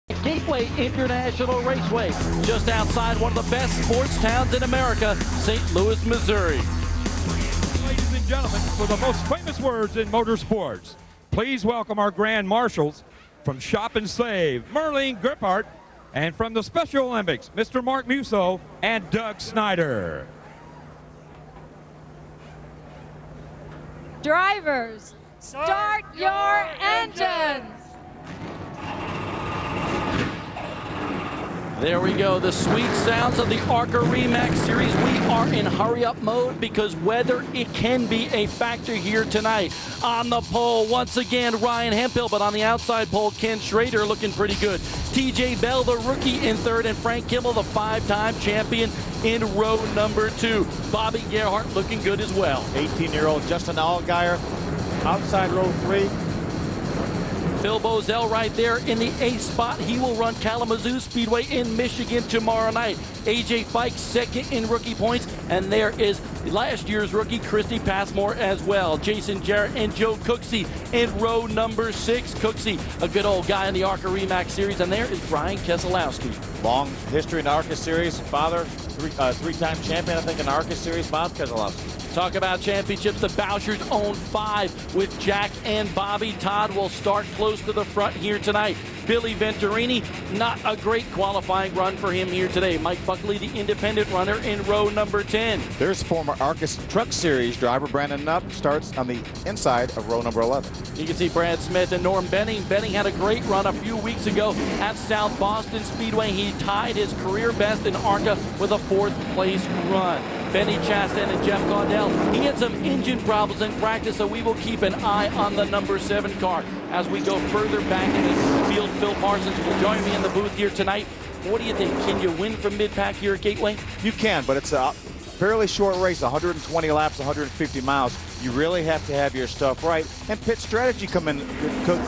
Gateway International Raceway, just outside one of the best sports towns in America, St. Louis, Missouri. Ladies and gentlemen, for the most famous words in motorsports, please welcome our grand marshals from Shop and Save, Merlene Griphart, and from the Special Olympics, Mr. Mark Musso and Doug Snyder. Drivers, start your engines! There we go, the sweet sounds of the ARCA REMAX series. We are in hurry-up mode because weather, it can be a factor here tonight. On the pole, once again, Ryan Hemphill, but on the outside pole, Ken Schrader looking pretty good. TJ Bell, the rookie, in third, and Frank Kimmel, the five-time champion, in row number 2. Bobby Gerhart looking good as well. 18-year-old Justin Allgaier, outside row 3. Phil Bozell right there in the 8th spot. He will run Kalamazoo Speedway in Michigan tomorrow night. AJ Fike second in rookie points, and there is last year's rookie Christy Passmore as well. Jason Jarrett and Joe Cooksey in row number 6. Cooksey, a good old guy in the ARCA REMAX series, and there is Brian Keselowski. Long history in the ARCA series. Father, three-time champion, I think, in the ARCA series. Bob Keselowski. Talk about championships. The Bouchers own 5 with Jack and Bobby. Todd will start close to the front here tonight. Billy Venturini, not a great qualifying run for him here today. Mike Buckley, the independent runner, in row number 10. There's former ARCA Truck Series driver Brandon Nupp, starts on the inside of row number 11. You can see Brad Smith and Norm Benning. Benning had a great run a few weeks ago at South Boston Speedway. He tied his career best in ARCA with a 4th place run. Benny Chastain and Jeff Caudell, he had some engine problems in practice, so we will keep an eye on the number 7 car. As we go further back in this field, Phil Parsons will join me in the booth here tonight. What do you think? Can you win from mid-pack here at Gateway? You can, but it's a fairly short race, 120 laps, 150 miles. You really have to have your stuff right, and pit strategy could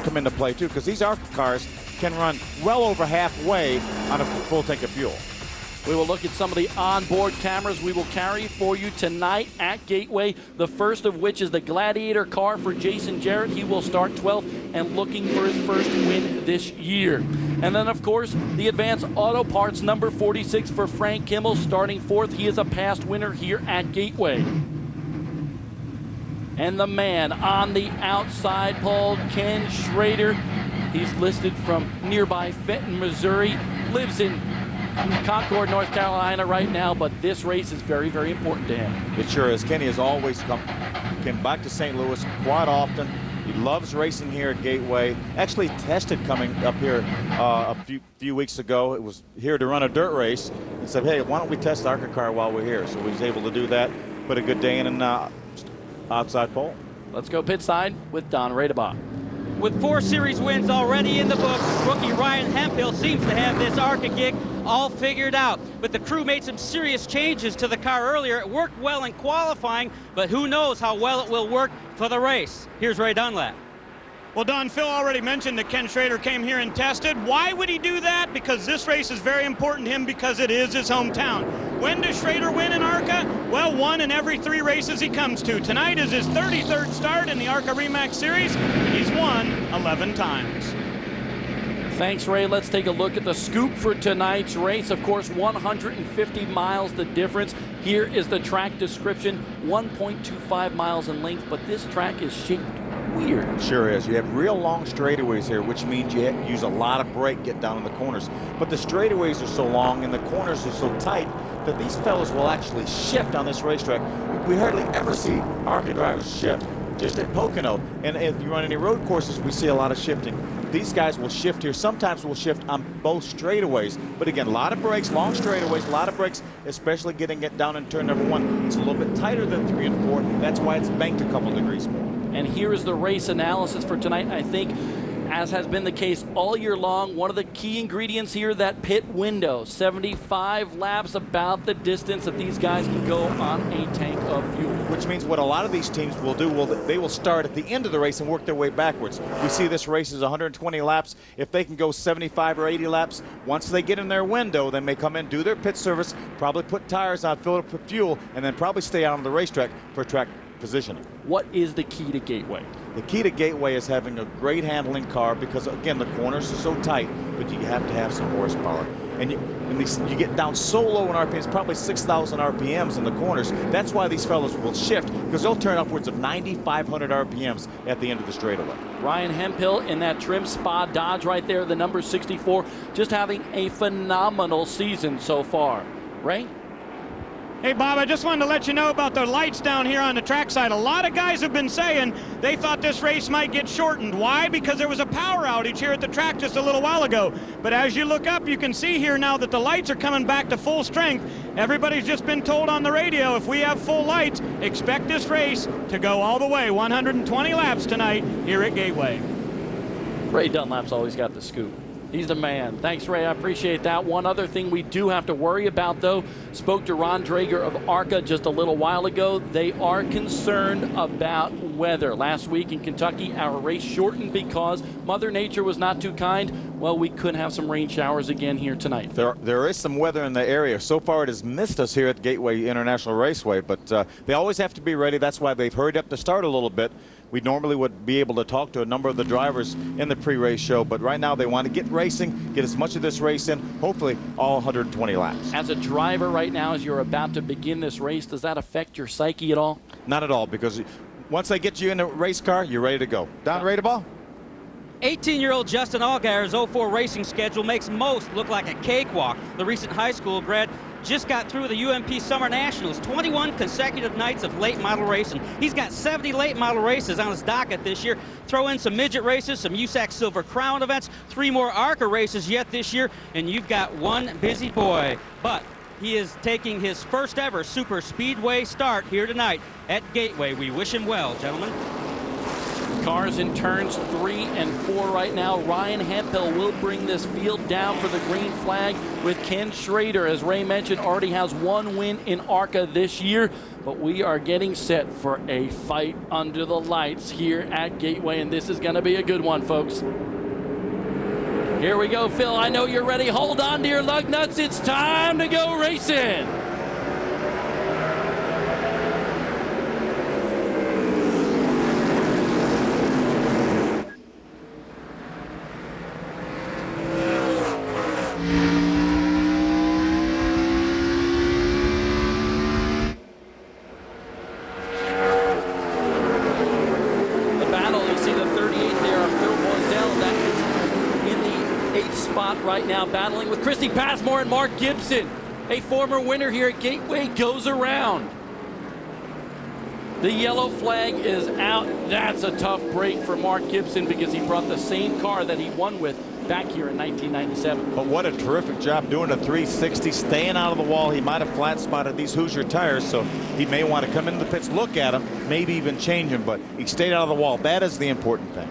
come into play too, because these ARCA cars can run well over halfway on a full tank of fuel. We will look at some of the onboard cameras we will carry for you tonight at Gateway. The first of which is the Gladiator car for Jason Jarrett. He will start 12th and looking for his first win this year. And then, of course, the Advanced Auto Parts number 46 for Frank Kimmel, starting 4th. He is a past winner here at Gateway. And the man on the outside pole, Ken Schrader. He's listed from nearby Fenton, Missouri, lives in Concord, North Carolina right now, but this race is very, very important to him. It sure is. Kenny has always come back to St. Louis quite often. He loves racing here at Gateway. Actually tested coming up here a few weeks ago. It was here to run a dirt race and said, hey, why don't we test the ARCA car while we're here? So he was able to do that. Put a good day in an outside pole. Let's go pit side with Don Radebaugh. With 4 series wins already in the books, rookie Ryan Hemphill seems to have this ARCA gig all figured out. But the crew made some serious changes to the car earlier. It worked well in qualifying, but who knows how well it will work for the race. Here's Ray Dunlap. Well, Don, Phil already mentioned that Ken Schrader came here and tested. Why would he do that? Because this race is very important to him because it is his hometown. When does Schrader win in ARCA? Well, 1 in every 3 races he comes to. Tonight is his 33rd start in the ARCA REMAX series. He's won 11 times. Thanks, Ray. Let's take a look at the scoop for tonight's race. Of course, 150 miles the difference. Here is the track description, 1.25 miles in length, but this track is shaped weird. Sure is. You have real long straightaways here, which means you use a lot of brake get down in the corners. But the straightaways are so long and the corners are so tight that these fellas will actually shift on this racetrack. We hardly ever see ARCA drivers shift, just at Pocono. And if you run any road courses, we see a lot of shifting. These guys will shift here. Sometimes will shift on both straightaways. But again, a lot of brakes, long straightaways, a lot of brakes, especially getting it down in turn number 1. It's a little bit tighter than 3 and 4. That's why it's banked a couple degrees more. And here is the race analysis for tonight. I think, as has been the case all year long, one of the key ingredients here, that pit window. 75 laps, about the distance that these guys can go on a tank of fuel. Which means what a lot of these teams will do, they will start at the end of the race and work their way backwards. We see this race is 120 laps. If they can go 75 or 80 laps, once they get in their window, then they come in, do their pit service, probably put tires on, fill up with fuel, and then probably stay out on the racetrack for track positioning. What is the key to Gateway? The key to Gateway is having a great handling car because, again, the corners are so tight, but you have to have some horsepower. And you get down so low in RPMs, probably 6,000 RPMs in the corners. That's why these fellows will shift, because they'll turn upwards of 9,500 RPMs at the end of the straightaway. Ryan Hemphill in that trim Spa Dodge right there, the number 64, just having a phenomenal season so far. Ray? Hey, Bob, I just wanted to let you know about the lights down here on the trackside. A lot of guys have been saying they thought this race might get shortened. Why? Because there was a power outage here at the track just a little while ago. But as you look up, you can see here now that the lights are coming back to full strength. Everybody's just been told on the radio, if we have full lights, expect this race to go all the way, 120 laps tonight here at Gateway. Ray Dunlap's always got the scoop. He's the man. Thanks, Ray. I appreciate that. One other thing we do have to worry about, though, spoke to Ron Drager of ARCA just a little while ago. They are concerned about weather. Last week in Kentucky, our race shortened because Mother Nature was not too kind. Well, we could have some rain showers again here tonight. There is some weather in the area. So far, it has missed us here at Gateway International Raceway, but they always have to be ready. That's why they've hurried up the start a little bit. We normally would be able to talk to a number of the drivers in the pre-race show, but right now they want to get racing, get as much of this race in, hopefully all 120 laps. As a driver right now, as you're about to begin this race, does that affect your psyche at all? Not at all, because once they get you in a race car, you're ready to go. Don, ready to ball? 18-year-old Justin Allgaier's 04 racing schedule makes most look like a cakewalk. The recent high school grad just got through the UMP Summer Nationals, 21 consecutive nights of late model racing. He's got 70 late model races on his docket this year. Throw in some midget races, some USAC Silver Crown events, 3 more ARCA races yet this year, and you've got one busy boy. But he is taking his first ever super speedway start here tonight at Gateway. We wish him well, gentlemen. Cars in turns 3 and 4 right now. Ryan Hemphill will bring this field down for the green flag with Ken Schrader. As Ray mentioned, already has 1 win in ARCA this year. But we are getting set for a fight under the lights here at Gateway, and this is going to be a good one, folks. Here we go, Phil. I know you're ready. Hold on to your lug nuts. It's time to go racing. Right now, battling with Christy Passmore and Mark Gibson. A former winner here at Gateway goes around. The yellow flag is out. That's a tough break for Mark Gibson because he brought the same car that he won with back here in 1997. But what a terrific job doing a 360, staying out of the wall. He might have flat spotted these Hoosier tires, so he may want to come into the pits, look at them, maybe even change them, but he stayed out of the wall. That is the important thing.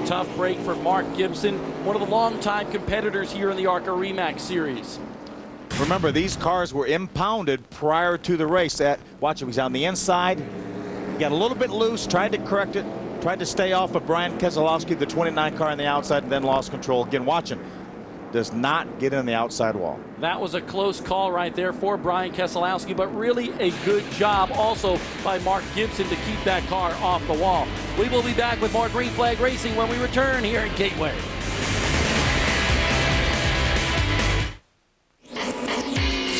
Tough break for Mark Gibson, one of the longtime competitors here in the ARCA REMAX series. Remember, these cars were impounded prior to the race. Watch it, he's on the inside. He got a little bit loose, tried to correct it, tried to stay off of Brian Keselowski, the 29 car on the outside, and then lost control. Again, watch him. Does not get in the outside wall. That was a close call right there for Brian Keselowski, but really a good job also by Mark Gibson to keep that car off the wall. We will be back with more Green Flag Racing when we return here at Gateway.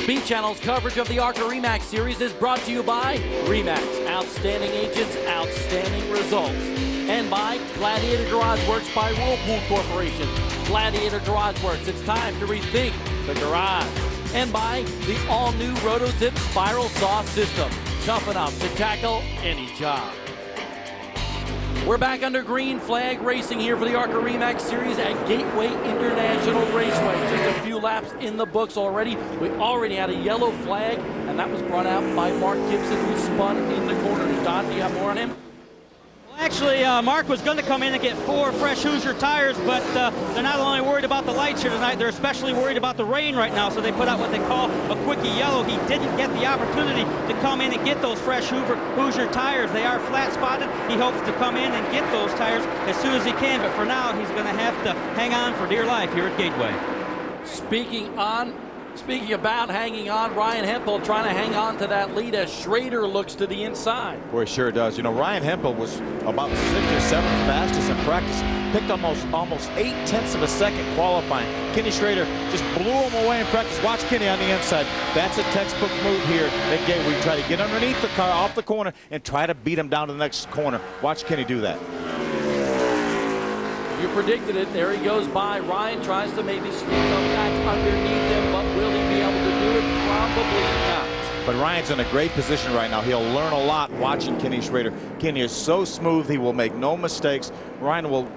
Speed Channel's coverage of the ARCA REMAX series is brought to you by REMAX, outstanding agents, outstanding results. And by Gladiator Garage Works by Whirlpool Corporation. Gladiator Garage Works, it's time to rethink the garage. And by the all-new RotoZip Spiral Saw System. Tough enough to tackle any job. We're back under Green Flag Racing here for the ARCA REMAX series at Gateway International Raceway. Just a few laps in the books already. We already had a yellow flag, and that was brought out by Mark Gibson, who spun in the corner. Don, do you have more on him? Actually, Mark was going to come in and get 4 fresh Hoosier tires, but they're not only worried about the lights here tonight, they're especially worried about the rain right now, so they put out what they call a quickie yellow. He didn't get the opportunity to come in and get those fresh Hoosier tires. They are flat spotted. He hopes to come in and get those tires as soon as he can, but for now, he's going to have to hang on for dear life here at Gateway. Speaking on Speaking about hanging on, Ryan Hempel trying to hang on to that lead as Schrader looks to the inside. Boy, he sure does. You know, Ryan Hempel was about 6th or 7th fastest in practice. Picked almost 8/10 of a second qualifying. Kenny Schrader just blew him away in practice. Watch Kenny on the inside. That's a textbook move here at Gateway. Try to get underneath the car, off the corner, and try to beat him down to the next corner. Watch Kenny do that. You predicted it. There he goes by. Ryan tries to maybe sneak up back underneath him, but will he be able to do it? Probably not. But Ryan's in a great position right now. He'll learn a lot watching Kenny Schrader. Kenny is so smooth. He will make no mistakes. Ryan will,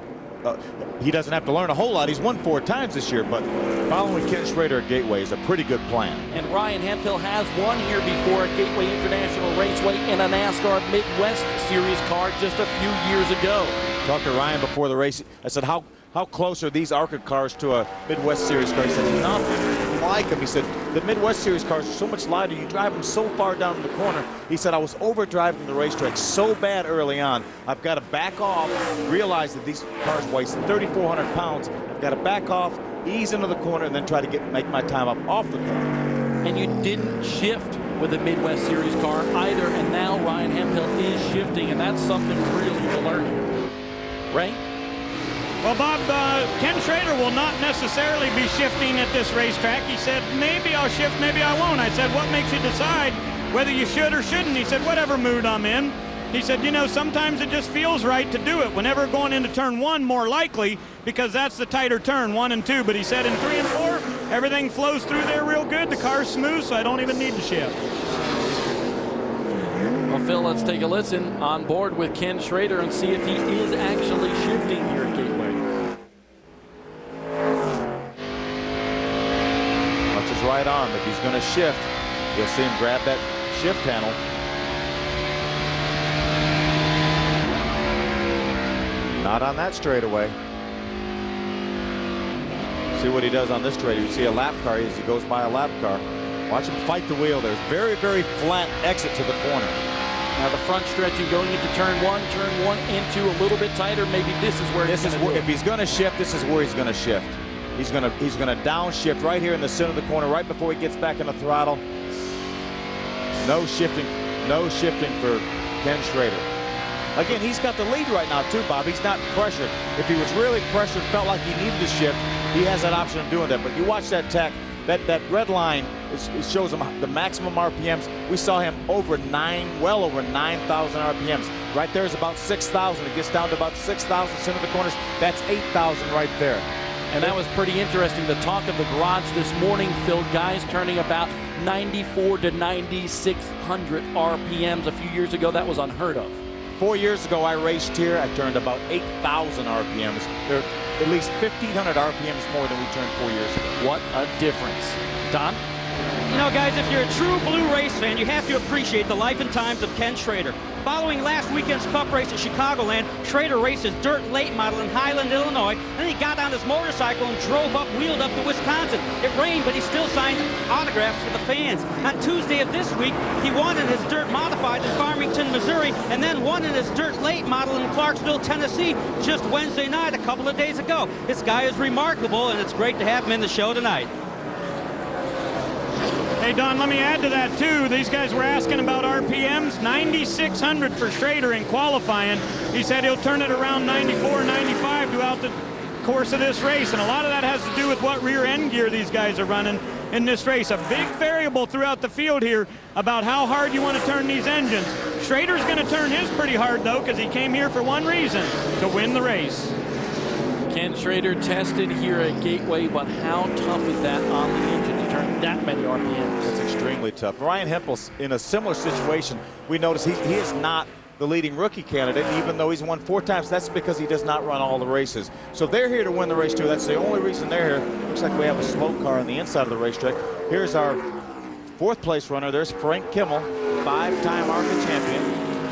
he doesn't have to learn a whole lot. He's won 4 times this year, but following Kenny Schrader at Gateway is a pretty good plan. And Ryan Hempel has won here before at Gateway International Raceway in a NASCAR Midwest Series car just a few years ago. Talked to Ryan before the race. I said, how close are these ARCA cars to a Midwest Series car? He said, nothing like them. He said, the Midwest Series cars are so much lighter. You drive them so far down the corner. He said, I was overdriving the racetrack so bad early on. I've got to back off, realize that these cars weigh 3,400 pounds. I've got to back off, ease into the corner, and then try to make my time up off the corner. And you didn't shift with a Midwest Series car either, and now Ryan Hempel is shifting, and that's something really to learn. Ray? Well, Bob, Ken Schrader will not necessarily be shifting at this racetrack. He said, maybe I'll shift, maybe I won't. I said, what makes you decide whether you should or shouldn't? He said, whatever mood I'm in. He said, you know, sometimes it just feels right to do it. Whenever going into turn 1, more likely, because that's the tighter turn, 1 and 2. But he said in 3 and 4, everything flows through there real good. The car's smooth, so I don't even need to shift. Well, Phil, let's take a listen on board with Ken Schrader and see if he is actually shifting here at Gateway. Watch his right arm. If he's going to shift, you'll see him grab that shift handle. Not on that straightaway. See what he does on this straight. You see a lap car as he goes by a lap car. Watch him fight the wheel. There's very, very flat exit to the corner. Now the front stretching going into turn 1 into a little bit tighter. Maybe this is where if he's going to shift, this is where he's going to shift. He's going to downshift right here in the center of the corner, right before he gets back in the throttle. No shifting for Ken Schrader. Again, he's got the lead right now too, Bob. He's not pressured. If he was really pressured, felt like he needed to shift, he has that option of doing that. But you watch that tack. That red line, it shows him the maximum RPMs. We saw him well over 9,000 RPMs. Right there is about 6,000. It gets down to about 6,000 center of the corners. That's 8,000 right there. And that was pretty interesting. The talk of the garage this morning, Phil, guys turning about 94 to 9,600 RPMs. A few years ago, that was unheard of. 4 years ago, I raced here. I turned about 8,000 RPMs. They're at least 1,500 RPMs more than we turned 4 years ago. What a difference. Don? You know, guys, if you're a true blue race fan, you have to appreciate the life and times of Ken Schrader. Following last weekend's Cup race at Chicagoland, Schrader raced his dirt late model in Highland, Illinois. Then he got on his motorcycle and wheeled up to Wisconsin. It rained, but he still signed autographs for the fans. On Tuesday of this week, he won in his dirt modified in Farmington, Missouri, and then won in his dirt late model in Clarksville, Tennessee, just Wednesday night, a couple of days ago. This guy is remarkable, and it's great to have him in the show tonight. Hey, Don, let me add to that, too. These guys were asking about RPMs. 9,600 for Schrader in qualifying. He said he'll turn it around 94, 95 throughout the course of this race. And a lot of that has to do with what rear end gear these guys are running in this race. A big variable throughout the field here about how hard you want to turn these engines. Schrader's going to turn his pretty hard, though, because he came here for one reason, to win the race. Ken Schrader tested here at Gateway, but how tough is that on the engine to turn that many RPMs? It's extremely tough. Ryan Hempel's in a similar situation. We notice he is not the leading rookie candidate, even though he's won 4 times. That's because he does not run all the races. So they're here to win the race, too. That's the only reason they're here. Looks like we have a slow car on the inside of the racetrack. Here's our 4th place runner. There's Frank Kimmel, 5-time ARCA champion.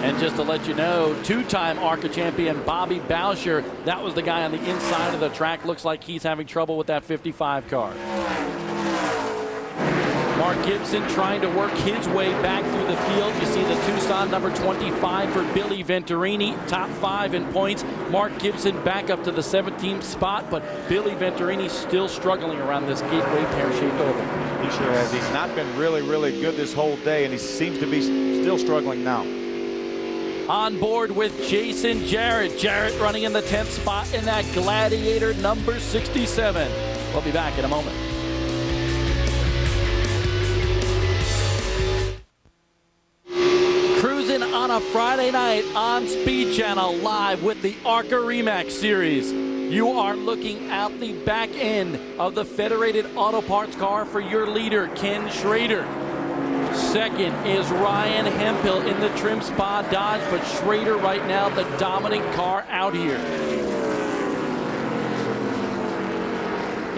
And just to let you know, 2-time ARCA champion Bobby Boucher, that was the guy on the inside of the track. Looks like he's having trouble with that 55 car. Mark Mark Gibson trying to work his way back through the field. You see the Tucson number 25 for Billy Venturini, top 5 in points. Mark Gibson back up to the 17th spot, but Billy Venturini still struggling around this Gateway pear-shaped oval. He sure has. He's not been really, really good this whole day, and he seems to be still struggling now. On board with Jason Jarrett. Jarrett running in the 10th spot in that Gladiator number 67. We'll be back in a moment. Cruising on a Friday night on Speed Channel live with the ARCA REMAX series. You are looking at the back end of the Federated Auto Parts car for your leader, Ken Schrader. Second is Ryan Hemphill in the Trim Spa Dodge, but Schrader right now the dominant car out here.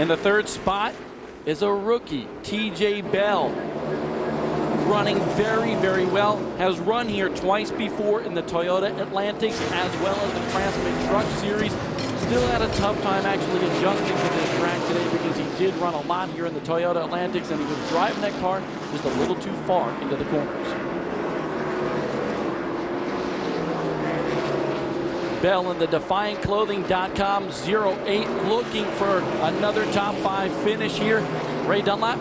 In the third spot is a rookie, TJ Bell. Running very, very well. Has run here twice before in the Toyota Atlantics as well as the Craftsman Truck Series. Still had a tough time actually adjusting to this track today because he did run a lot here in the Toyota Atlantics and he was driving that car just a little too far into the corners. Bell in the DefiantClothing.com 08 looking for another top 5 finish here. Ray Dunlap.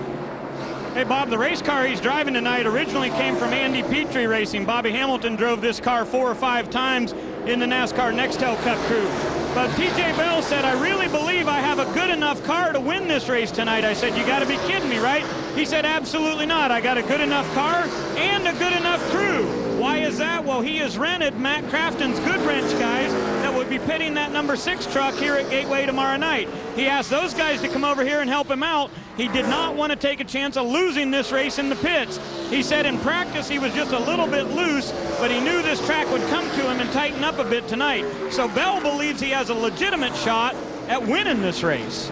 Hey, Bob, the race car he's driving tonight originally came from Andy Petrie Racing. Bobby Hamilton drove this car 4 or 5 times in the NASCAR Nextel Cup crew. But TJ Bell said, I really believe I have a good enough car to win this race tonight. I said, you got to be kidding me, right? He said, absolutely not. I got a good enough car and a good enough crew. Why is that? Well, he has rented Matt Crafton's Good Wrench guys that would be pitting that number 6 truck here at Gateway tomorrow night. He asked those guys to come over here and help him out. He did not want to take a chance of losing this race in the pits. He said in practice he was just a little bit loose, but he knew this track would come to him and tighten up a bit tonight. So Bell believes he has a legitimate shot at winning this race.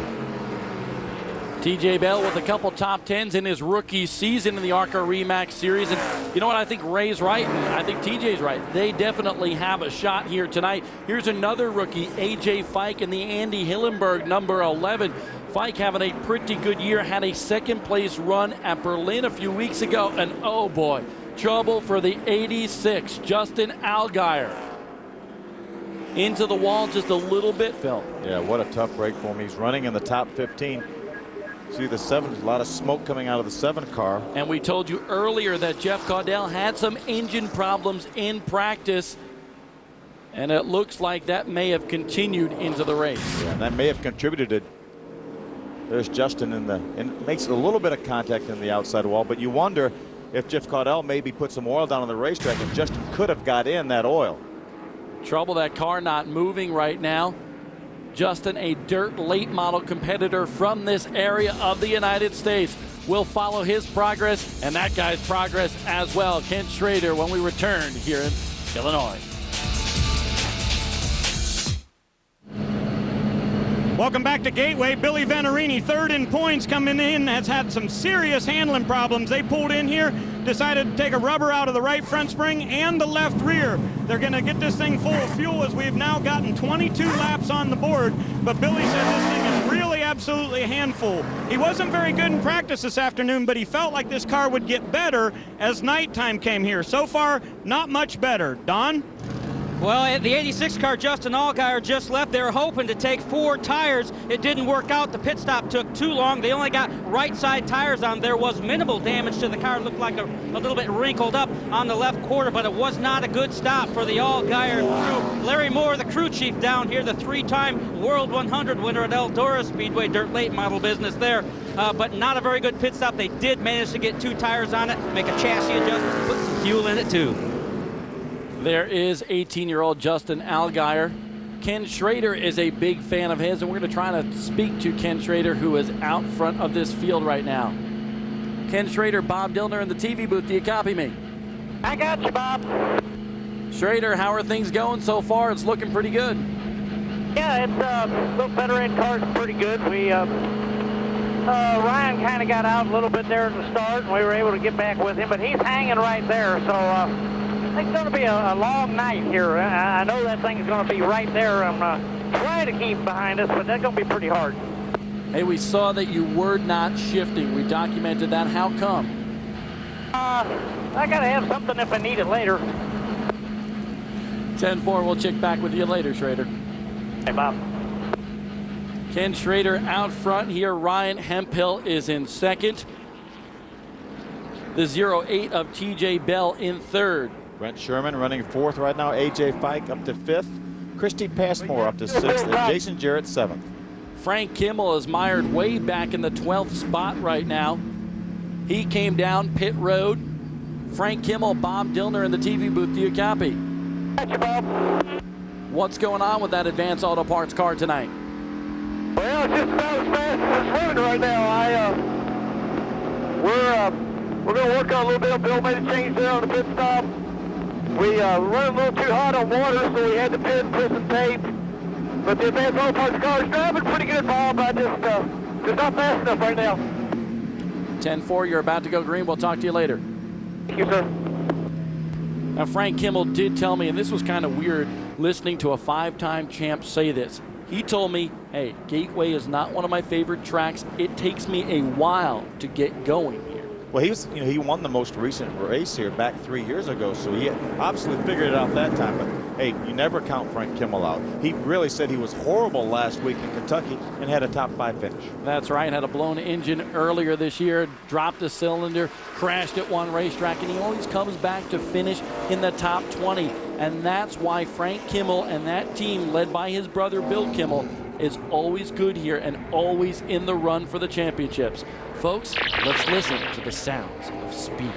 TJ Bell with a couple top 10s in his rookie season in the ARCA REMAX series. And you know what? I think Ray's right, and I think TJ's right. They definitely have a shot here tonight. Here's another rookie, AJ Fike in the Andy Hillenberg number 11. Fike having a pretty good year, had a 2nd place run at Berlin a few weeks ago, and oh boy, trouble for the 86, Justin Allgaier. Into the wall just a little bit, Phil. Yeah, what a tough break for him. He's running in the top 15. See the 7, a lot of smoke coming out of the 7 car. And we told you earlier that Jeff Caudell had some engine problems in practice, and it looks like that may have continued into the race. Yeah, and that may have contributed. There's Justin and makes a little bit of contact in the outside wall, but you wonder if Jeff Caudell maybe put some oil down on the racetrack and Justin could have got in that oil. Trouble that car not moving right now. Justin, a dirt late model competitor from this area of the United States. We'll follow his progress and that guy's progress as well. Ken Schrader when we return here in Illinois. Welcome back to Gateway. Billy Venturini, 3rd in points, coming in, has had some serious handling problems. They pulled in here, decided to take a rubber out of the right front spring and the left rear. They're going to get this thing full of fuel as we've now gotten 22 laps on the board. But Billy said this thing is really absolutely a handful. He wasn't very good in practice this afternoon, but he felt like this car would get better as nighttime came here. So far, not much better. Don? Well, the 86 car, Justin Allgaier, just left. They were hoping to take 4 tires. It didn't work out. The pit stop took too long. They only got right side tires on. There was minimal damage to the car. It looked like a little bit wrinkled up on the left quarter, but it was not a good stop for the Allgaier crew. Larry Moore, the crew chief down here, the 3-time World 100 winner at Eldora Speedway, dirt late model business there. But not a very good pit stop. They did manage to get 2 tires on it, make a chassis adjustment, put some fuel in it too. There is 18-year-old Justin Allgaier. Ken Schrader is a big fan of his, and we're going to try to speak to Ken Schrader, who is out front of this field right now. Ken Schrader, Bob Dillner in the TV booth. Do you copy me? I got you, Bob. Schrader, how are things going so far? It's looking pretty good. Yeah, it's a little better in car's pretty good. We Ryan kind of got out a little bit there at the start, and we were able to get back with him, but he's hanging right there, so I think it's going to be a long night here. I know that thing is going to be right there. I'm trying to keep behind us, but that's going to be pretty hard. Hey, we saw that you were not shifting. We documented that. How come? I gotta have something if I need it later. 10-4, we'll check back with you later, Schrader. Hey, Bob. Ken Schrader out front here. Ryan Hemphill is in second. The 08 of TJ Bell in third. Brent Sherman running fourth right now. AJ Fike up to fifth. Christy Passmore up to sixth. And Jason Jarrett seventh. Frank Kimmel is mired way back in the 12th spot right now. He came down pit road. Frank Kimmel, Bob Dillner in the TV booth. Do you copy? What's going on with that Advance Auto Parts car tonight? Well, it's just about as fast as it's running right now. We're going to work on a little bit. Bill made a change there on the pit stop. We run a little too hot on water, so we had to pit and put some tape. But the Advance Auto Parts car is driving pretty good, Bob. I just not fast enough right now. 10-4, you're about to go green. We'll talk to you later. Thank you, sir. Now, Frank Kimmel did tell me, and this was kind of weird listening to a five-time champ say this. He told me, hey, Gateway is not one of my favorite tracks. It takes me a while to get going here. Well, he won the most recent race here back 3 years ago, so he obviously figured it out that time. But hey, you never count Frank Kimmel out. He really said he was horrible last week in Kentucky and had a top 5 finish. That's right. Had a blown engine earlier this year, dropped a cylinder, crashed at one racetrack, and he always comes back to finish in the top 20. And that's why Frank Kimmel and that team, led by his brother Bill Kimmel, is always good here and always in the run for the championships. Folks, let's listen to the sounds of speed.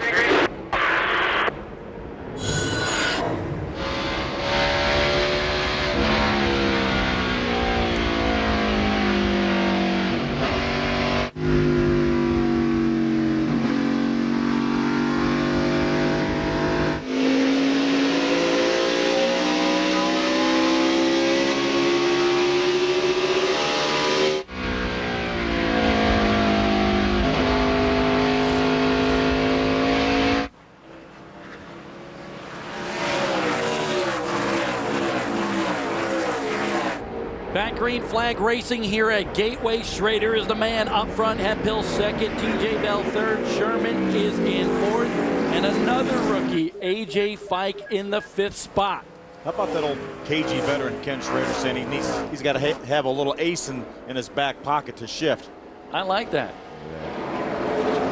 Back green flag racing here at Gateway. Schrader is the man up front. Hemphill second. TJ Bell third. Sherman is in fourth. And another rookie, AJ Fike, in the fifth spot. How about that old KG veteran Ken Schrader saying he's got to have a little ace in his back pocket to shift? I like that.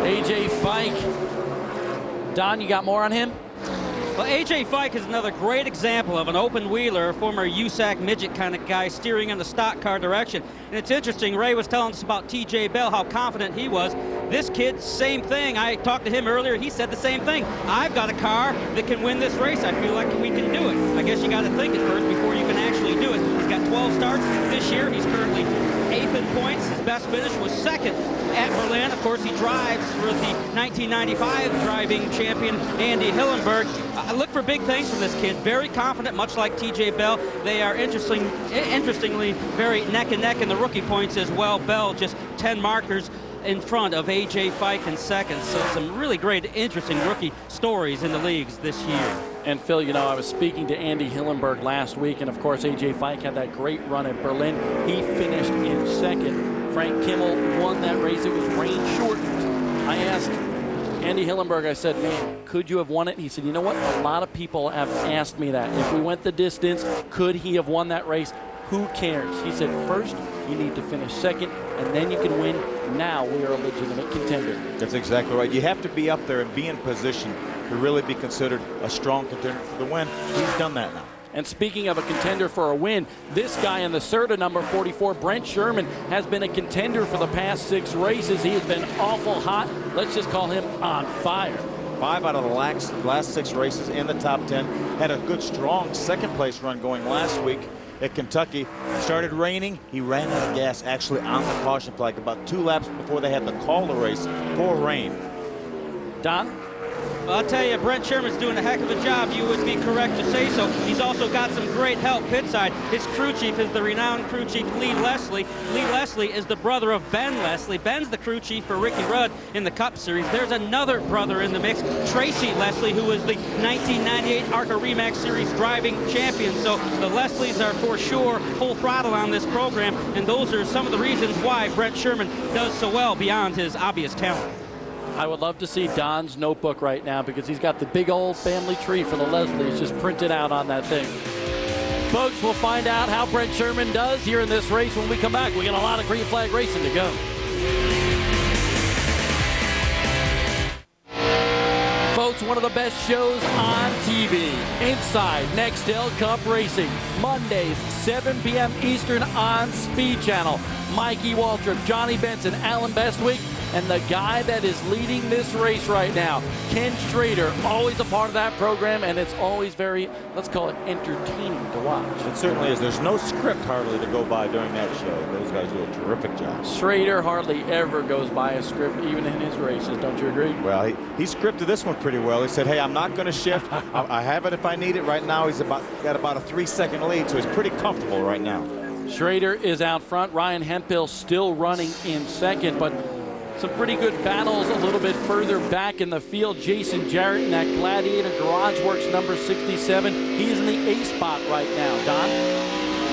AJ Fike. Don, you got more on him? Well, AJ Fike is another great example of an open wheeler, former USAC midget kind of guy steering in the stock car direction. And it's interesting, Ray was telling us about TJ Bell, how confident he was. This kid, same thing. I talked to him earlier. He said the same thing. I've got a car that can win this race. I feel like we can do it. I guess you got to think it first before you can actually do it. He's got 12 starts this year. He's currently 8th in points. His best finish was 2nd at Berlin. Of course, he drives for the 1995 driving champion, Andy Hillenberg. Look for big things from this kid. Very confident, much like TJ Bell. They are interestingly very neck and neck in the rookie points as well. Bell just 10 markers in front of AJ Fike in second. So some really great, interesting rookie stories in the leagues this year. And Phil, you know, I was speaking to Andy Hillenberg last week, and of course AJ Fike had that great run at Berlin. He finished in second. Frank Kimmel won that race. It was rain shortened. I asked Andy Hillenberg, I said, man, could you have won it? And he said, you know what? A lot of people have asked me that. If we went the distance, could he have won that race? Who cares? He said, first, you need to finish second, and then you can win. Now we are a legitimate contender. That's exactly right. You have to be up there and be in position to really be considered a strong contender for the win. He's done that now. And speaking of a contender for a win, this guy in the Serta number 44, Brent Sherman, has been a contender for the past 6 races. He has been awful hot. Let's just call him on fire. 5 out of the last 6 races in the top 10. Had a good, strong second-place run going last week at Kentucky. Started raining. He ran out of gas actually on the caution flag about 2 laps before they had to call the race for rain. Don? Well, I'll tell you, Brent Sherman's doing a heck of a job. You would be correct to say so. He's also got some great help pit side. His crew chief is the renowned crew chief Lee Leslie. Lee Leslie is the brother of Ben Leslie. Ben's the crew chief for Ricky Rudd in the Cup Series. There's another brother in the mix, Tracy Leslie, who was the 1998 ARCA REMAX Series driving champion. So the Leslies are for sure full throttle on this program, and those are some of the reasons why Brent Sherman does so well beyond his obvious talent. I would love to see Don's notebook right now because he's got the big old family tree for the Leslies just printed out on that thing. Folks, we'll find out how Brent Sherman does here in this race when we come back. We got a lot of green flag racing to go. Folks, one of the best shows on TV. Inside Nextel Cup Racing. Mondays, 7 p.m. Eastern on Speed Channel. Mikey Waltrip, Johnny Benson, Alan Bestwick, and the guy that is leading this race right now, Ken Schrader, always a part of that program, and it's always very, let's call it, entertaining to watch. It certainly is. There's no script hardly to go by during that show. Those guys do a terrific job. Schrader hardly ever goes by a script, even in his races. Don't you agree? Well, he scripted this one pretty well. He said, hey, I'm not going to shift. I have it if I need it. Right now, he's got about a 3-second lead, so he's pretty comfortable right now. Schrader is out front. Ryan Hemphill still running in second, but some pretty good battles a little bit further back in the field. Jason Jarrett in that Gladiator Garage Works number 67. He's in the A spot right now. Don?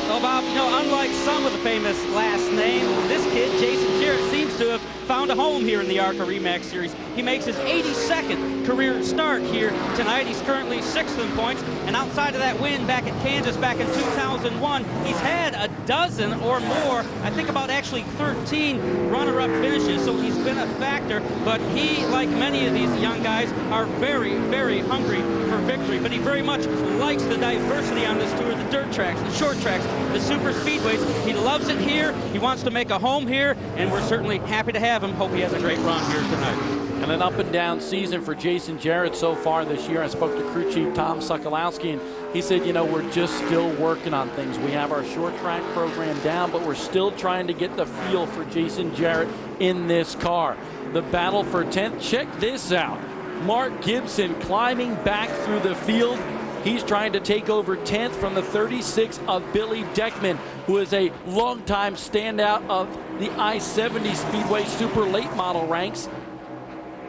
Well, Bob, you know, unlike some of the famous last name, this kid, Jason Jarrett, seems to have found a home here in the ARCA REMAX Series. He makes his 82nd career start here tonight. He's currently 6th in points, and outside of that win back at Kansas back in 2001, he's had a dozen or more, I think about actually 13 runner-up finishes, so he's been a factor, but he, like many of these young guys, are very, very hungry for victory, but he very much likes the diversity on this tour, the dirt tracks, the short tracks, the super speedways. He loves it here. He wants to make a home here, and we're certainly happy to have him. Hope he has a great run here tonight. And an up and down season for Jason Jarrett so far this year. I spoke to crew chief Tom Sokolowski, and he said, you know, we're just still working on things. We have our short track program down, but we're still trying to get the feel for Jason Jarrett in this car. The battle for 10th, check this out. Mark Gibson climbing back through the field. He's trying to take over 10th from the 36 of Billy Deckman, who is a longtime standout of the I-70 Speedway Super Late Model ranks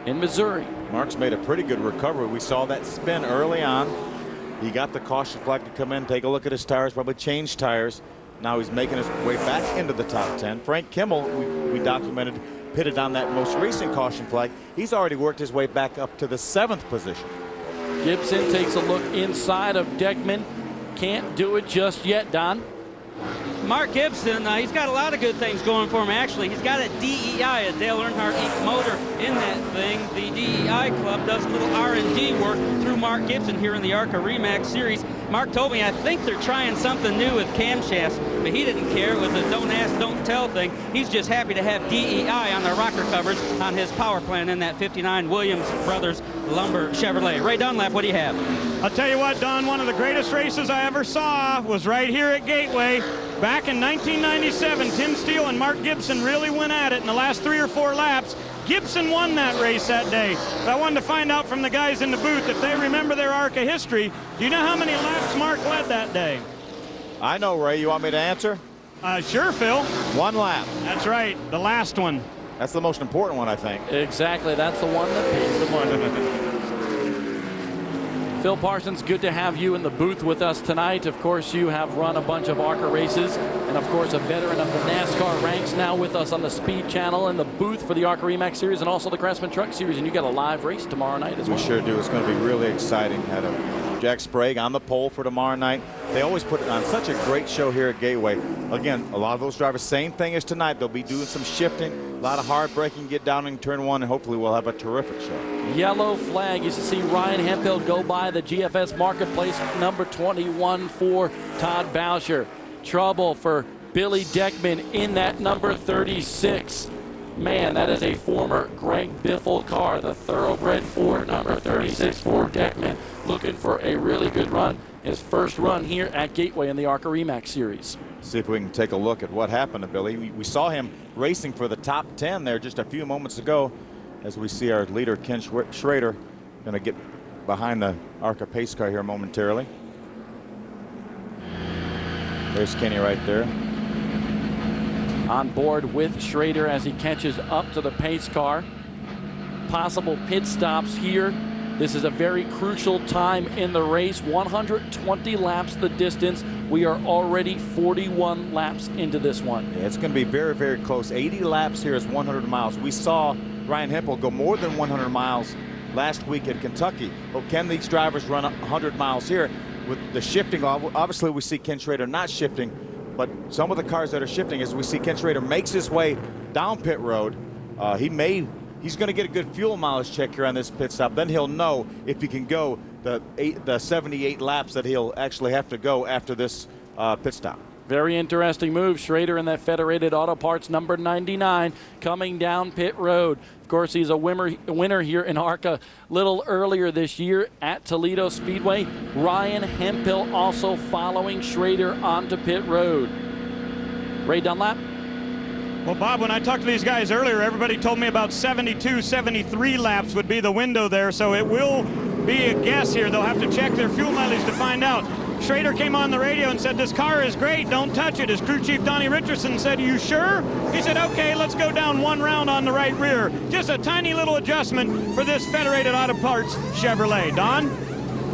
in Missouri. Mark's made a pretty good recovery. We saw that spin early on. He got the caution flag to come in, take a look at his tires, probably change tires. Now he's making his way back into the top 10. Frank Kimmel, we documented, pitted on that most recent caution flag. He's already worked his way back up to the 7th position. Gibson takes a look inside of Deckman. Can't do it just yet, Don. Mark Gibson, he's got a lot of good things going for him, actually. He's got a DEI, a Dale Earnhardt Inc. motor in that thing. The DEI club does a little R&D work through Mark Gibson here in the ARCA REMAX Series. Mark told me, I think they're trying something new with camshafts, but he didn't care. It was a don't ask, don't tell thing. He's just happy to have DEI on the rocker covers on his power plant in that 59 Williams Brothers Lumber Chevrolet. Ray Dunlap, what do you have? I'll tell you what, Don, one of the greatest races I ever saw was right here at Gateway. Back in 1997, Tim Steele and Mark Gibson really went at it in the last 3 or 4 laps. Gibson won that race that day. But I wanted to find out from the guys in the booth if they remember their ARCA history. Do you know how many laps Mark led that day? I know, Ray. You want me to answer? Sure, Phil. 1 lap. That's right, the last one. That's the most important one, I think. Exactly, that's the one that pays the money. Phil Parsons, good to have you in the booth with us tonight. Of course, you have run a bunch of ARCA races, and of course, a veteran of the NASCAR ranks, now with us on the Speed Channel in the booth for the ARCA REMAX Series and also the Craftsman Truck Series, and you got a live race tomorrow night as well. We sure do. It's going to be really exciting. Had Jack Sprague on the pole for tomorrow night. They always put on such a great show here at Gateway. Again, a lot of those drivers, same thing as tonight. They'll be doing some shifting, a lot of hard braking, get down in turn 1, and hopefully we'll have a terrific show. Yellow flag. You see Ryan Hemphill go by the GFS Marketplace, number 21 for Todd Boucher. Trouble for Billy Deckman in that number 36. Man, that is a former Greg Biffle car, the Thoroughbred Ford, number 36 for Deckman, looking for a really good run. His first run here at Gateway in the ARCA REMAX Series. See if we can take a look at what happened to Billy. We saw him racing for the top 10 there just a few moments ago, as we see our leader, Ken Schrader, Going to get behind the ARCA pace car here momentarily. There's Kenny right there. On board with Schrader as he catches up to the pace car. Possible pit stops here. This is a very crucial time in the race. 120 laps the distance. We are already 41 laps into this one. Yeah, it's going to be very, very close. 80 laps here is 100 miles. We saw Ryan Hempel go more than 100 miles last week in Kentucky. But can these drivers run 100 miles here? With the shifting, obviously we see Ken Schrader not shifting, but some of the cars that are shifting, as we see Ken Schrader makes his way down pit road, he's going to get a good fuel mileage check here on this pit stop. Then he'll know if he can go the 78 laps that he'll actually have to go after this pit stop. Very interesting move. Schrader in that Federated Auto Parts number 99 coming down pit road. Of course, he's a winner here in ARCA a little earlier this year at Toledo Speedway. Ryan Hempel also following Schrader onto pit road. Ray Dunlap. Well, Bob, when I talked to these guys earlier, everybody told me about 72, 73 laps would be the window there, so it will be a guess here. They'll have to check their fuel mileage to find out. Schrader came on the radio and said, "This car is great, don't touch it." His crew chief, Donnie Richardson, said, "You sure?" He said, "Okay, let's go down one round on the right rear." Just a tiny little adjustment for this Federated Auto Parts Chevrolet. Don?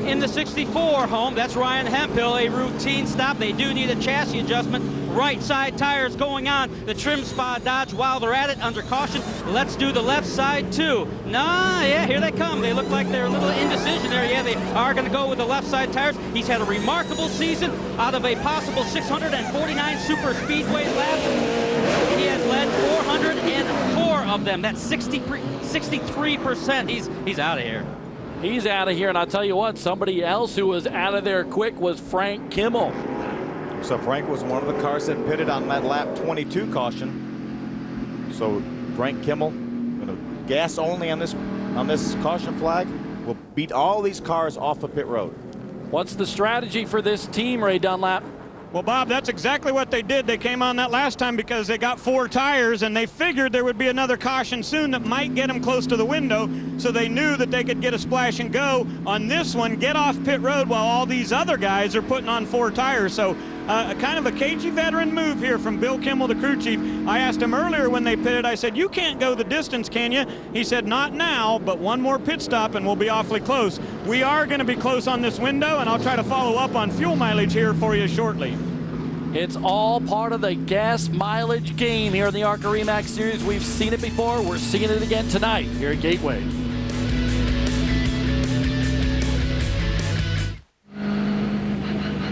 In the 64 home, that's Ryan Hempel, a routine stop. They do need a chassis adjustment. Right side tires going on the trim spa Dodge while they're at it under caution. Let's do the left side too. Nah, yeah, here they come. They look like they're a little indecision there. Yeah, they are going to go with the left side tires. He's had a remarkable season. Out of a possible 649 super speedway laps, he has led 404 of them. That's 63%. He's out of here. He's out of here, and I'll tell you what, somebody else who was out of there quick was Frank Kimmel. So Frank was one of the cars that pitted on that lap 22 caution. So Frank Kimmel, gas only on this caution flag, will beat all these cars off of pit road. What's the strategy for this team, Ray Dunlap? Well, Bob, that's exactly what they did. They came on that last time because they got 4 tires, and they figured there would be another caution soon that might get them close to the window, so they knew that they could get a splash and go. On this one, get off pit road while all these other guys are putting on 4 tires. So kind of a cagey veteran move here from Bill Kimmel, the crew chief. I asked him earlier when they pitted, I said, "You can't go the distance, can you?" He said, "Not now, but one more pit stop and we'll be awfully close." We are going to be close on this window, and I'll try to follow up on fuel mileage here for you shortly. It's all part of the gas mileage game here in the ARCA REMAX Series. We've seen it before. We're seeing it again tonight here at Gateway.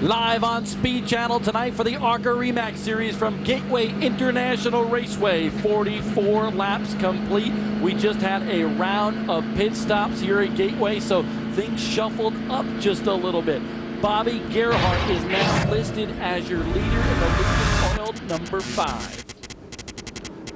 Live on Speed Channel tonight for the ARCA REMAX Series from Gateway International Raceway. 44 laps complete. We just had a round of pit stops here at Gateway, so things shuffled up just a little bit. Bobby Gerhart is now listed as your leader in the Lucas Oil number 5.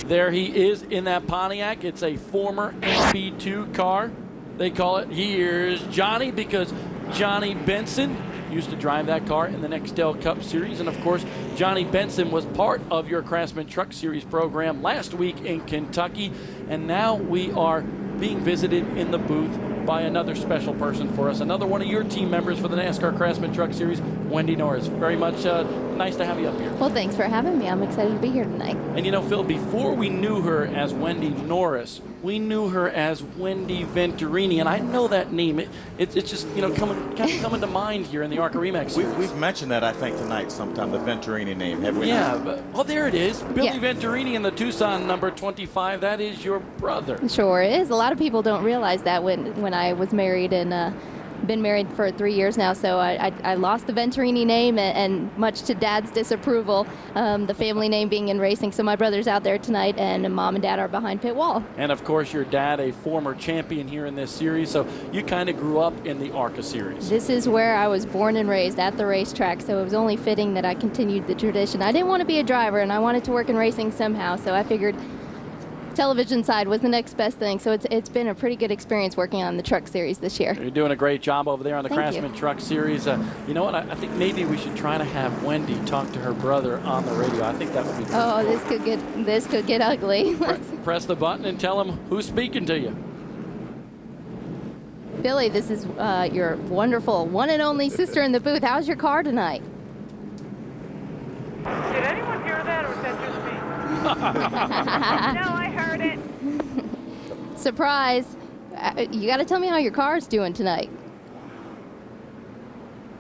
There he is in that Pontiac. It's a former MP2 car. They call it Here's Johnny because Johnny Benson used to drive that car in the Nextel Cup Series. And of course, Johnny Benson was part of your Craftsman Truck Series program last week in Kentucky. And now we are being visited in the booth by another special person for us, another one of your team members for the NASCAR Craftsman Truck Series, Wendy Norris. Very much nice to have you up here. Well, thanks for having me. I'm excited to be here tonight. And you know, Phil, before we knew her as Wendy Norris, we knew her as Wendy Venturini, and I know that name. It's just, you know, coming to mind here in the ARCA REMAX Series. We've mentioned that, I think, tonight sometime, the Venturini name, have we Yeah, not? but, oh, there it is. Billy Yeah. Venturini in the Tucson number 25. That is your brother. Sure is. A lot of people don't realize that when I was married and been married for 3 years now, so I lost the Venturini name, and much to Dad's disapproval, the family name being in racing. So my brother's out there tonight, and Mom and Dad are behind pit wall. And of course, your dad, a former champion here in this series, so you kind of grew up in the ARCA series. This is where I was born and raised, at the racetrack, so it was only fitting that I continued the tradition. I didn't want to be a driver, and I wanted to work in racing somehow, so I figured television side was the next best thing. So it's been a pretty good experience working on the truck series this year. You're doing a great job over there on the Thank Craftsman you. Truck Series. You know what? I think maybe we should try to have Wendy talk to her brother on the radio. I think that would be pretty Oh, cool. this could get ugly. Press the button and tell him who's speaking to you. Billy, this is your wonderful one and only sister in the booth. How's your car tonight? Did anyone hear that, or was that just me? No, I heard it. Surprise. You got to tell me how your car's doing tonight.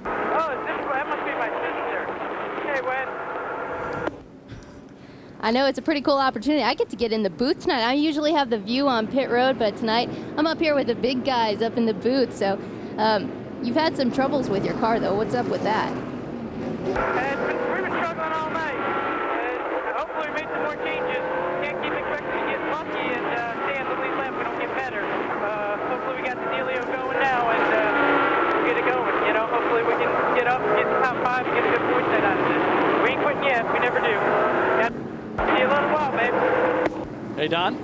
Oh, that must be my sister. Hey, Wen. I know it's a pretty cool opportunity. I get to get in the booth tonight. I usually have the view on pit road, but tonight I'm up here with the big guys up in the booth. So you've had some troubles with your car, though. What's up with that? We've been struggling all night. Hopefully we made some more changes. Can't keep expecting to get lucky and stay on the lead lap. We don't get better. Hopefully we got the dealio going now and we'll get it going. You know, hopefully we can get up, get the top 5, and get a good point set out of this. We ain't quitting yet. We never do. See you in a little while, babe. Hey, Don.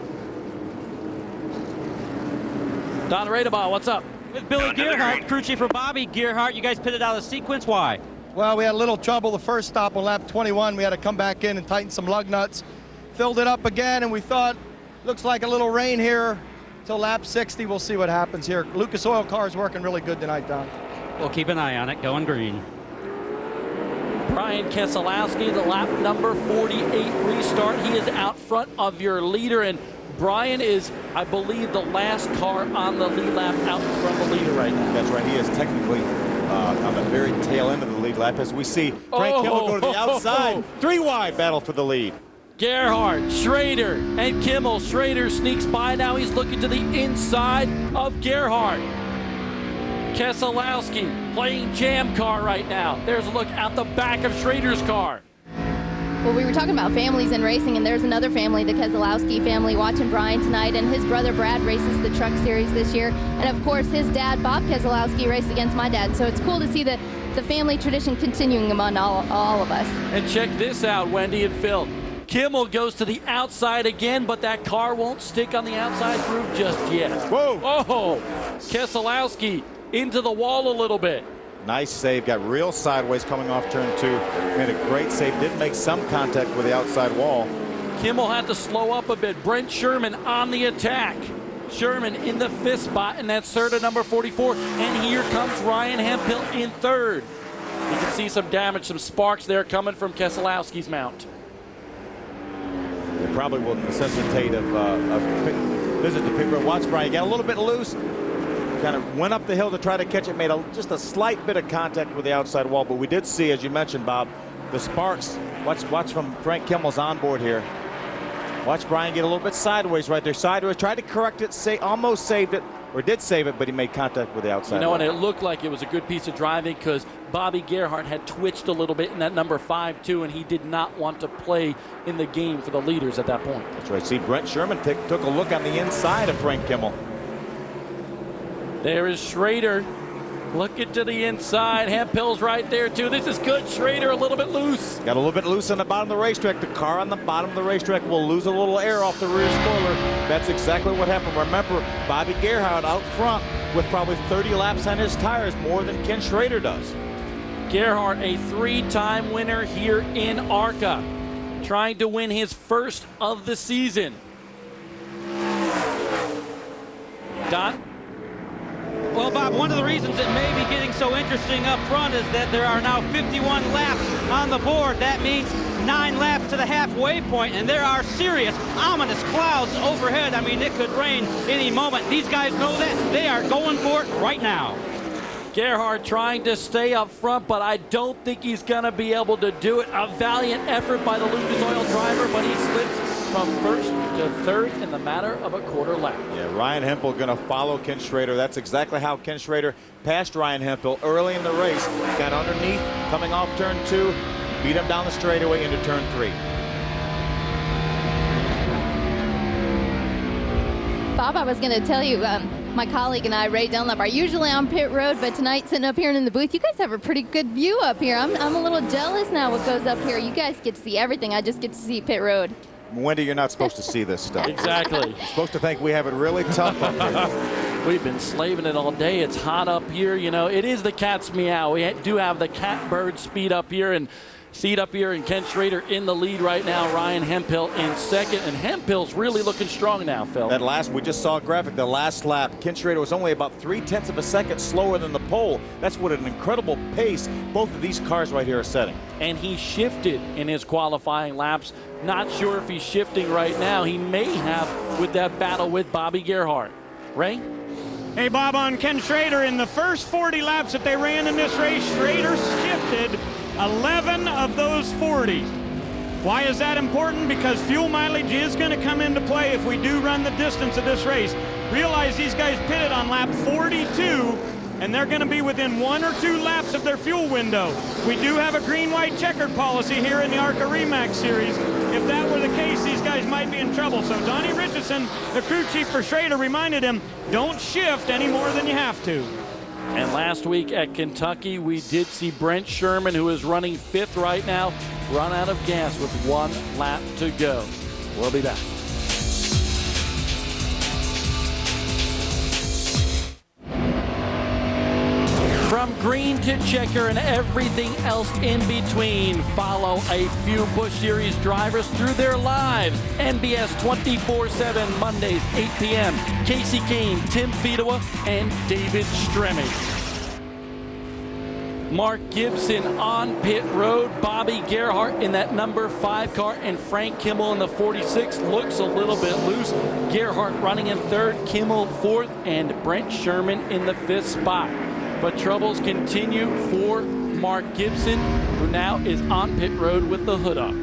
Don Radebaugh, what's up? With Billy Gearhart, crew chief for Bobby Gearhart. You guys pitted out of sequence. Why? Well, we had a little trouble the first stop on lap 21. We had to come back in and tighten some lug nuts. Filled it up again, and we thought, looks like a little rain here till lap 60. We'll see what happens here. Lucas Oil car is working really good tonight, Don. We'll keep an eye on it. Going green. Brian Keselowski, the lap number 48 restart. He is out front of your leader, and Brian is, I believe, the last car on the lead lap out in front of the leader right now. That's right. He is technically on the very tail end of the lead lap as we see Frank Kimmel go to the outside. 3 wide battle for the lead. Gerhardt, Schrader, and Kimmel. Schrader sneaks by now. He's looking to the inside of Gerhardt. Keselowski playing jam car right now. There's a look at the back of Schrader's car. Well, we were talking about families in racing, and there's another family, the Keselowski family, watching Brian tonight, and his brother Brad races the Truck Series this year, and of course his dad, Bob Keselowski, raced against my dad, so it's cool to see the family tradition continuing among all of us. And check this out, Wendy and Phil. Kimmel goes to the outside again, but that car won't stick on the outside groove just yet. Whoa! Oh, Keselowski into the wall a little bit. Nice save, got real sideways coming off turn 2. Made a great save, did make some contact with the outside wall. Kimmel had to slow up a bit. Brent Sherman on the attack. Sherman in the 5th spot, and that's third at number 44. And here comes Ryan Hemphill in 3rd. You can see some damage, some sparks there coming from Keselowski's mount. It probably will necessitate a visit to pit road. Watch Brian, got a little bit loose. Kind of went up the hill to try to catch it, made just a slight bit of contact with the outside wall, but we did see, as you mentioned, Bob, the sparks. Watch from Frank Kimmel's onboard here. Watch Brian get a little bit sideways right there. Sideways, tried to correct it, almost saved it, or did save it, but he made contact with the outside You know, wall. and it looked like it was a good piece of driving because Bobby Gerhardt had twitched a little bit in that number 5 too, and he did not want to play in the game for the leaders at that point. That's right. See, Brent Sherman took a look on the inside of Frank Kimmel. There is Schrader looking to the inside. Hemphill's right there too. This is good. Schrader a little bit loose. Got a little bit loose on the bottom of the racetrack. The car on the bottom of the racetrack will lose a little air off the rear spoiler. That's exactly what happened. Remember, Bobby Gerhardt out front with probably 30 laps on his tires, more than Ken Schrader does. Gerhardt, a 3-time winner here in ARCA, trying to win his first of the season. Don? Well, Bob, one of the reasons it may be getting so interesting up front is that there are now 51 laps on the board. That means 9 laps to the halfway point, and there are serious, ominous clouds overhead. I mean, it could rain any moment. These guys know that. They are going for it right now. Gerhardt trying to stay up front, but I don't think he's going to be able to do it. A valiant effort by the Lucas Oil driver, but he slips from 1st to 3rd in the matter of a quarter lap. Yeah, Ryan Hemphill going to follow Ken Schrader. That's exactly how Ken Schrader passed Ryan Hemphill early in the race. Got underneath, coming off turn 2, beat him down the straightaway into turn 3. Bob, I was going to tell you, my colleague and I, Ray Dunlap, are usually on pit road, but tonight sitting up here in the booth, you guys have a pretty good view up here. I'm a little jealous now what goes up here. You guys get to see everything. I just get to see pit road. Wendy, you're not supposed to see this stuff. Exactly. You're supposed to think we have it really tough up here. We've been slaving it all day. It's hot up here. You know, it is the cat's meow. We do have the catbird speed up here, and seat up here, and Ken Schrader in the lead right now. Ryan Hemphill in second, and Hemphill's really looking strong now, Phil. We just saw a graphic, the last lap, Ken Schrader was only about 0.3 of a second slower than the pole. That's what an incredible pace both of these cars right here are setting. And he shifted in his qualifying laps. Not sure if he's shifting right now. He may have with that battle with Bobby Gerhardt. Ray? Hey, Bob, on Ken Schrader, in the first 40 laps that they ran in this race, Schrader shifted 11 of those 40. Why is that important? Because fuel mileage is going to come into play if we do run the distance of this race. Realize these guys pitted on lap 42, and they're going to be within 1 or 2 laps of their fuel window. We do have a green-white checkered policy here in the ARCA REMAX series. If that were the case, these guys might be in trouble. So Donnie Richardson, the crew chief for Schrader, reminded him, don't shift any more than you have to. And last week at Kentucky, we did see Brent Sherman, who is running 5th right now, run out of gas with 1 lap to go. We'll be back. From green to checker and everything else in between, follow a few Busch Series drivers through their lives. NBS 24/7 Mondays, 8 p.m. Casey Kane, Tim Fedewa, and David Stremme. Mark Gibson on pit road. Bobby Gerhardt in that number 5 car, and Frank Kimmel in the 46 looks a little bit loose. Gerhardt running in 3rd, Kimmel 4th, and Brent Sherman in the 5th spot. But troubles continue for Mark Gibson, who now is on pit road with the hood up.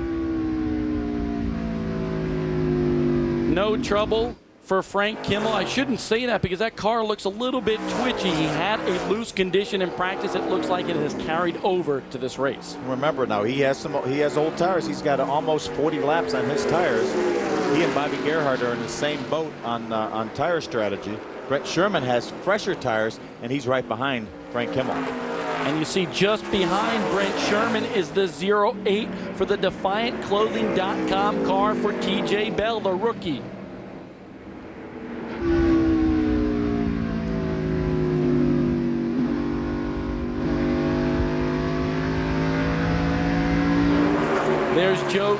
No trouble for Frank Kimmel. I shouldn't say that because that car looks a little bit twitchy. He had a loose condition in practice. It looks like it has carried over to this race. Remember now, he has old tires. He's got almost 40 laps on his tires. He and Bobby Gerhardt are in the same boat on tire strategy. Brent Sherman has fresher tires, and he's right behind Frank Kimmel. And you see just behind Brent Sherman is the 08 for the DefiantClothing.com car for TJ Bell, the rookie. There's Joe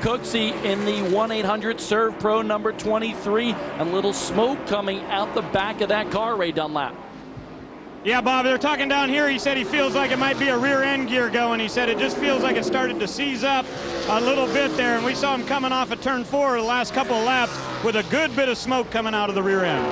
Cooksey in the 1-800 Serve Pro number 23. A little smoke coming out the back of that car, Ray Dunlap. Yeah, Bob, they're talking down here. He said he feels like it might be a rear end gear going. He said it just feels like it started to seize up a little bit there. And we saw him coming off of turn 4 the last couple of laps with a good bit of smoke coming out of the rear end.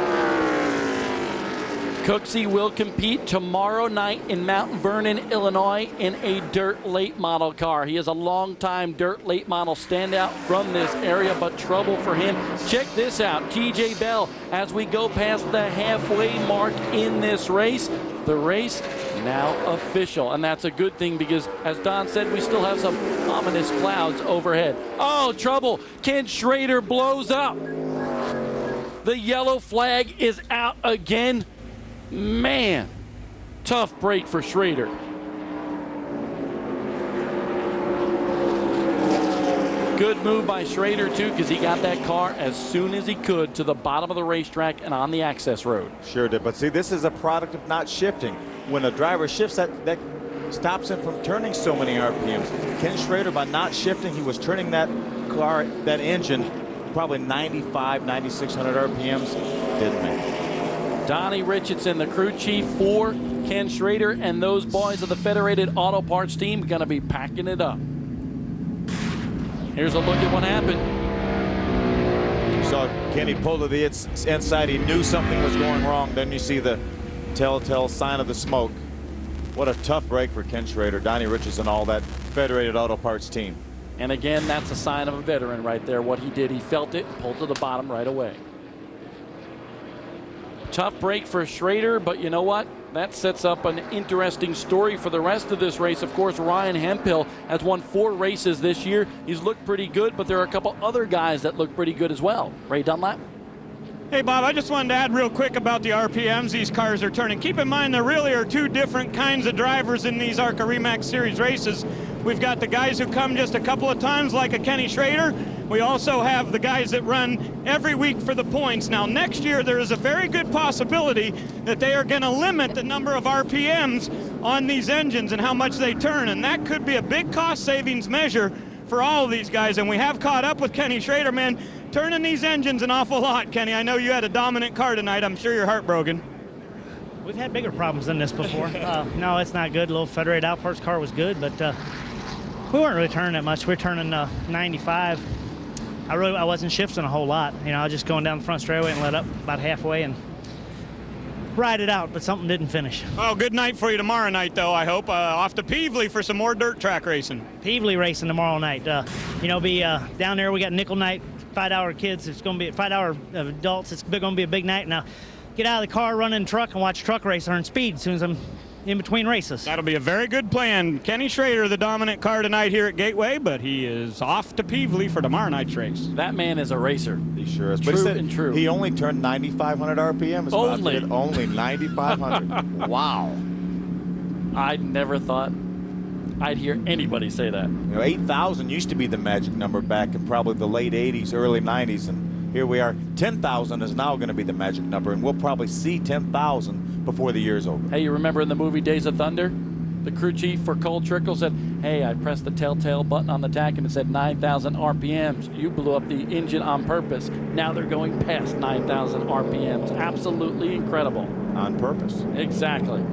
Cooksey will compete tomorrow night in Mount Vernon, Illinois in a dirt late model car. He is a long-time dirt late model standout from this area, but trouble for him. Check this out, TJ Bell, as we go past the halfway mark in this race. The race now official, and that's a good thing because, as Don said, we still have some ominous clouds overhead. Oh, trouble. Ken Schrader blows up. The yellow flag is out again. Man, tough break for Schrader. Good move by Schrader, too, because he got that car as soon as he could to the bottom of the racetrack and on the access road. Sure did, but see, this is a product of not shifting. When a driver shifts, that stops him from turning so many RPMs. Ken Schrader, by not shifting, he was turning that car, that engine, probably 9,500, 9,600 RPMs. Didn't make it. Donnie Richardson, the crew chief for Ken Schrader, and those boys of the Federated Auto Parts team going to be packing it up. Here's a look at what happened. So Kenny pulled to the inside. He knew something was going wrong. Then you see the telltale sign of the smoke. What a tough break for Ken Schrader, Donnie Richardson, all that Federated Auto Parts team. And again, that's a sign of a veteran right there. What he did, he felt it, pulled to the bottom right away. Tough break for Schrader, but you know what? That sets up an interesting story for the rest of this race. Of course, Ryan Hemphill has won 4 races this year. He's looked pretty good, but there are a couple other guys that look pretty good as well. Ray Dunlap? Hey, Bob, I just wanted to add real quick about the RPMs these cars are turning. Keep in mind there really are 2 different kinds of drivers in these ARCA REMAX Series races. We've got the guys who come just a couple of times like a Kenny Schrader. We also have the guys that run every week for the points. Now, next year, there is a very good possibility that they are going to limit the number of RPMs on these engines and how much they turn, and that could be a big cost savings measure for all of these guys. And we have caught up with Kenny Schrader, man, turning these engines an awful lot. Kenny, I know you had a dominant car tonight. I'm sure you're heartbroken. We've had bigger problems than this before. No, it's not good. A little federated outparts car was good, but we weren't really turning that much. We were turning 95. I wasn't shifting a whole lot. You know, I was just going down the front straightaway and let up about halfway and ride it out, but something didn't finish. Oh, good night for you tomorrow night, though, I hope. Off to Peevely for some more dirt track racing. Peevely racing tomorrow night. You know, be down there. We got nickel night, 5-hour kids. It's going to be 5-hour adults. It's going to be a big night. Now, get out of the car, run in the truck, and watch truck race earn speed as soon as I'm in between races. That'll be a very good plan. Kenny Schrader, the dominant car tonight here at Gateway, but he is off to Peevely for tomorrow night's race. That man is a racer. He sure is. True But he said and true. He only turned 9,500 RPM. Only 9,500. Wow. I never thought I'd hear anybody say that. You know, 8,000 used to be the magic number back in probably the late 80s, early 90s, and here we are. 10,000 is now going to be the magic number, and we'll probably see 10,000 before the year's over. Hey, you remember in the movie Days of Thunder? The crew chief for Cole Trickle said, hey, I pressed the telltale button on the tank and it said 9,000 RPMs. You blew up the engine on purpose. Now they're going past 9,000 RPMs. Absolutely incredible. On purpose. Exactly.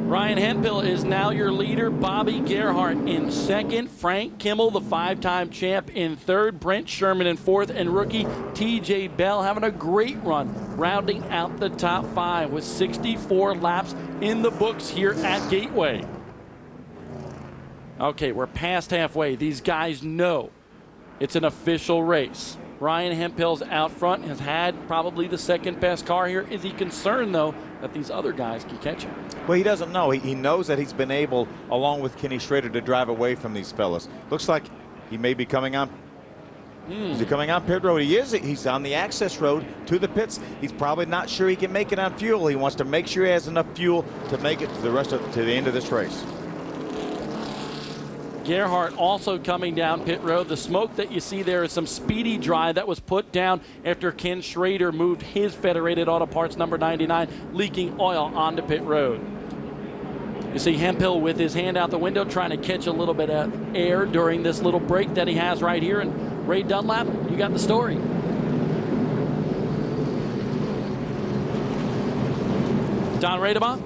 Ryan Hemphill is now your leader. Bobby Gerhardt in second. Frank Kimmel, the 5-time champ, in third. Brent Sherman in fourth. And rookie T.J. Bell having a great run, rounding out the top 5 with 64 laps in the books here at Gateway. Okay, we're past halfway. These guys know it's an official race. Ryan Hemphill's out front, has had probably the second best car here. Is he concerned, though, that these other guys can catch him? Well, he doesn't know. He knows that he's been able, along with Kenny Schrader, to drive away from these fellas. Looks like he may be coming on. Is he coming on pit road? He is. He's on the access road to the pits. He's probably not sure he can make it on fuel. He wants to make sure he has enough fuel to make it to the end of this race. Gerhardt also coming down pit road. The smoke that you see there is some speedy dry that was put down after Ken Schrader moved his Federated Auto Parts number 99 leaking oil onto pit road. You see Hemphill with his hand out the window trying to catch a little bit of air during this little break that he has right here. And Ray Dunlap, you got the story. Don Radema.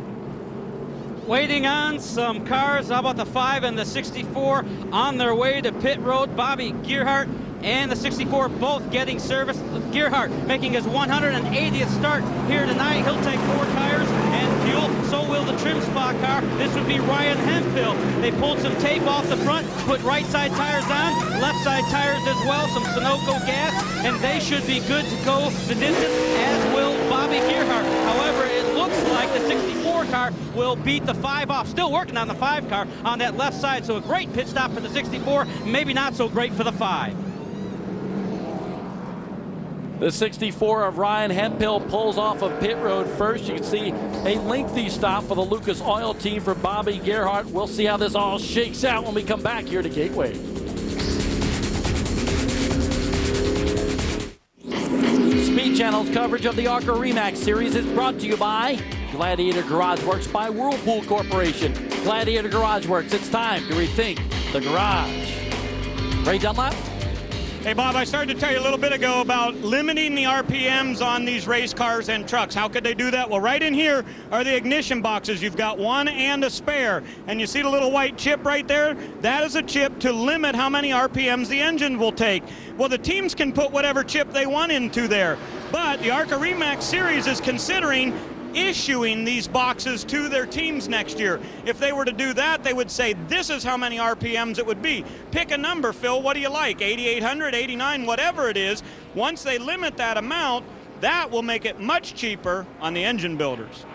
Waiting on some cars. How about the 5 and the 64 on their way to pit road? Bobby Gerhardt and the 64 both getting service. Gerhardt making his 180th start here tonight. He'll take 4 tires and fuel. So will the trim spot car. This would be Ryan Hemphill. They pulled some tape off the front, put right side tires on, left side tires as well, some Sunoco gas, and they should be good to go the distance, as will Bobby Gerhardt. However, it looks like the 64 car will beat the 5 off. Still working on the 5 car on that left side, so a great pit stop for the 64, maybe not so great for the 5. The 64 of Ryan Hemphill pulls off of pit road first. You can see a lengthy stop for the Lucas Oil team for Bobby Gerhardt. We'll see how this all shakes out when we come back here to Gateway. Speed Channel's coverage of the ARCA REMAX series is brought to you by Gladiator Garage Works by Whirlpool Corporation. Gladiator Garage Works, it's time to rethink the garage. Ray Dunlap? Hey, Bob, I started to tell you a little bit ago about limiting the RPMs on these race cars and trucks. How could they do that? Well, right in here are the ignition boxes. You've got one and a spare. And you see the little white chip right there? That is a chip to limit how many RPMs the engine will take. Well, the teams can put whatever chip they want into there. But the ARCA REMAX series is considering issuing these boxes to their teams next year. If they were to do that, they would say, this is how many RPMs it would be. Pick a number, Phil. What do you like? 8,800, 89, whatever it is. Once they limit that amount, that will make it much cheaper on the engine builders.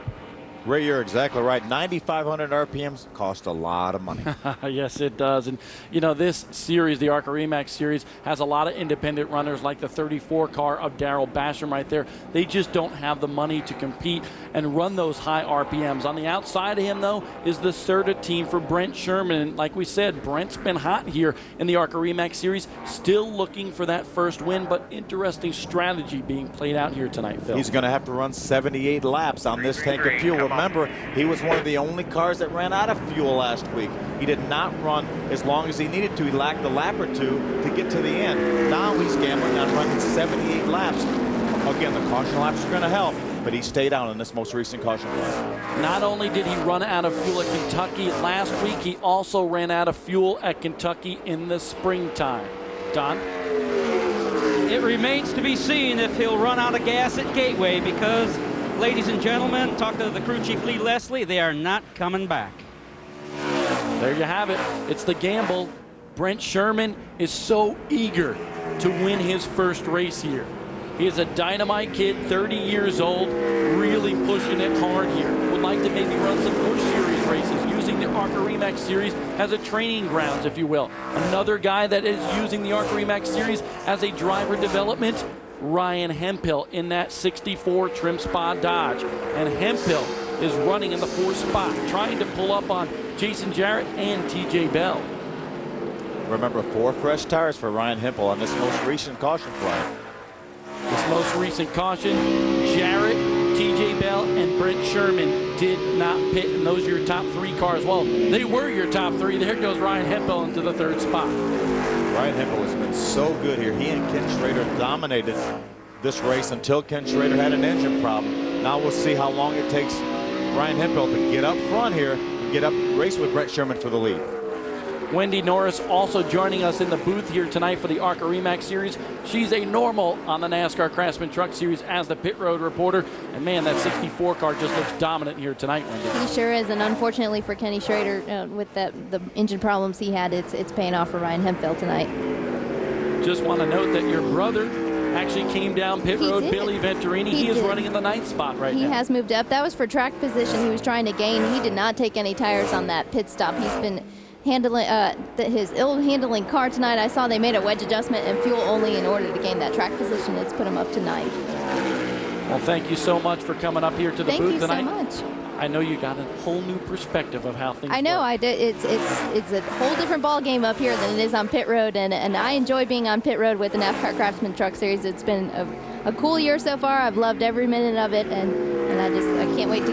Ray, you're exactly right. 9,500 RPMs cost a lot of money. Yes, it does. And, you know, this series, the ARCA REMAX series, has a lot of independent runners like the 34 car of Darrell Basham right there. They just don't have the money to compete and run those high RPMs. On the outside of him, though, is the CERTA team for Brent Sherman. And like we said, Brent's been hot here in the ARCA REMAX series, still looking for that first win, but interesting strategy being played out here tonight, Phil. He's going to have to run 78 laps on this tank of fuel. Remember, he was one of the only cars that ran out of fuel last week. He did not run as long as he needed to. He lacked a lap or two to get to the end. Now he's gambling on running 78 laps. Again, the caution laps are going to help, but he stayed out in this most recent caution lap. Not only did he run out of fuel at Kentucky last week, he also ran out of fuel at Kentucky in the springtime. Don? It remains to be seen if he'll run out of gas at Gateway because, ladies and gentlemen, talk to the crew chief Lee Leslie, they are not coming back. There you have it. It's the gamble. Brent Sherman is so eager to win his first race here. He is a dynamite kid, 30 years old, really pushing it hard here. Would like to maybe run some more series races, using the ARCA REMAX series as a training grounds, if you will. Another guy that is using the ARCA REMAX series as a driver development, Ryan Hemphill in that 64 trim spot Dodge. And Hemphill is running in the 4th spot, trying to pull up on Jason Jarrett and TJ Bell. Remember, 4 fresh tires for Ryan Hemphill on this most recent caution flag. This most recent caution, Jarrett, TJ Bell, and Brent Sherman did not pit, and those are your top 3 cars. Well, they were your top 3. There goes Ryan Hemphill into the 3rd spot. Ryan Hemphill has been so good here. He and Ken Schrader dominated this race until Ken Schrader had an engine problem. Now we'll see how long it takes Ryan Hemphill to get up front here and get up, race with Brent Sherman for the lead. Wendy Norris also joining us in the booth here tonight for the ARCA REMAX series. She's a normal on the NASCAR Craftsman Truck Series as the pit road reporter. And man, that 64 car just looks dominant here tonight, Wendy. He sure is, and unfortunately for Kenny Schrader, with the engine problems he had, it's paying off for Ryan Hemphill tonight. Just want to note that your brother actually came down pit road, Billy Venturini. He is running in the 9th spot right now. He has moved up. That was for track position. He was trying to gain. He did not take any tires on that pit stop. He's been handling his ill-handling car tonight. I saw they made a wedge adjustment and fuel only in order to gain that track position. It's put him up to 9th. Well, thank you so much for coming up here to the booth tonight. Thank you so much. I know you got a whole new perspective of how things I know work. I did. It's a whole different ball game up here than it is on pit road, and I enjoy being on pit road with the NASCAR Craftsman Truck Series. It's been a cool year so far. I've loved every minute of it, and I can't wait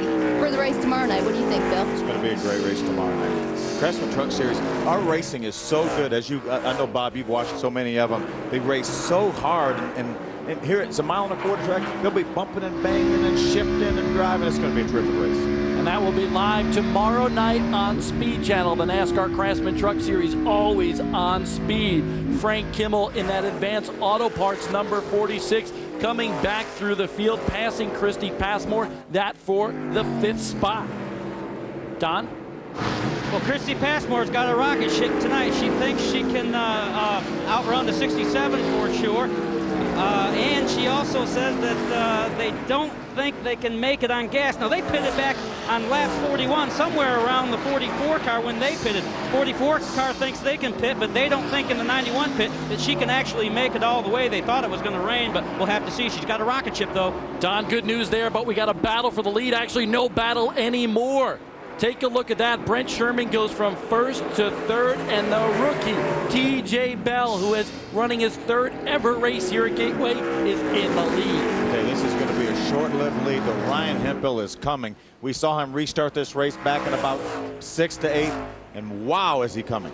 for the race tomorrow night. What do you think, Bill? It's going to be a great race tomorrow night. Craftsman Truck Series, our racing is so good. As I know, Bob, you've watched so many of them. They race so hard, and here it's a 1.25 mile track. They'll be bumping and banging and shifting and driving. It's going to be a terrific race. And that will be live tomorrow night on Speed Channel. The NASCAR Craftsman Truck Series, always on speed. Frank Kimmel in that Advanced Auto Parts number 46, coming back through the field, passing Christy Passmore, that for the 5th spot. Don? Well, Christy Passmore's got a rocket ship tonight. She thinks she can outrun the 67 for sure. And she also says that they don't think they can make it on gas. Now, they pitted back on lap 41, somewhere around the 44 car when they pitted. 44 car thinks they can pit, but they don't think in the 91 pit that she can actually make it all the way. They thought it was going to rain, but we'll have to see. She's got a rocket ship, though. Don, good news there, but we got a battle for the lead. Actually, no battle anymore. Take a look at that. Brent Sherman goes from 1st to 3rd, and the rookie, TJ Bell, who is running his 3rd ever race here at Gateway, is in the lead. Okay, this is going to be a short-lived lead. The Ryan Hemphill is coming. We saw him restart this race back in about 6th to 8th, and wow, is he coming.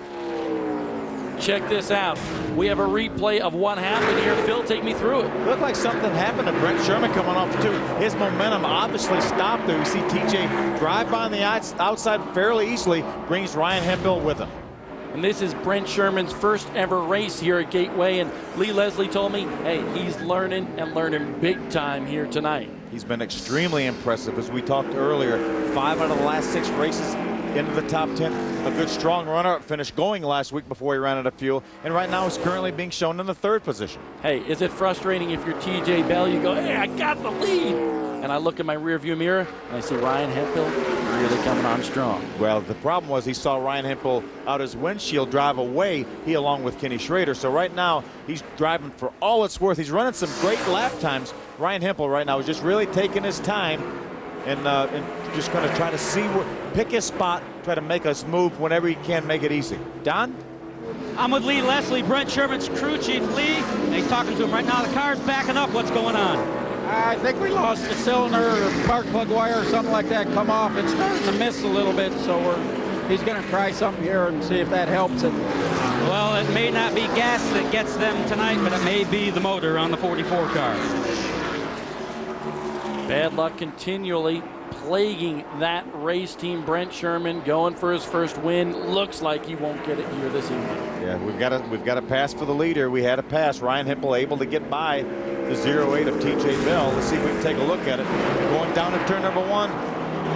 Check this out. We have a replay of what happened here. Phil, take me through it. Looked like something happened to Brent Sherman coming off too. His momentum obviously stopped there. You see TJ drive by on the outside fairly easily, brings Ryan Hemphill with him. And this is Brent Sherman's 1st ever race here at Gateway, and Lee Leslie told me, hey, he's learning and learning big time here tonight. He's been extremely impressive. As we talked earlier, 5 out of the last 6 races into the top 10. A good strong runner-up finish going last week before he ran out of fuel, and right now is currently being shown in the 3rd position. Hey, is it frustrating if you're TJ Bell? You go, hey, I got the lead. And and I look in my rearview mirror, and I see Ryan Hemphill really coming on strong. Well, the problem was he saw Ryan Hemphill out his windshield drive away, he along with Kenny Schrader. So right now, he's driving for all it's worth. He's running some great lap times. Ryan Hemphill right now is just really taking his time and just going to try to pick his spot, try to make us move whenever he can, make it easy. Don? I'm with Lee Leslie, Brent Sherman's crew chief. Lee, and he's talking to him right now. The car's backing up. What's going on? I think we lost a cylinder or spark plug wire or something like that come off. It's starting to miss a little bit, so he's going to try something here and see if that helps it. Well, it may not be gas that gets them tonight, but it may be the motor on the 44 car. Bad luck continually plaguing that race team. Brent Sherman going for his first win. Looks like he won't get it here this evening. Yeah, we've got a pass for the leader. We had a pass. Ryan Hemphill able to get by the 08 of TJ Bell. Let's see if we can take a look at it. Going down to turn number 1.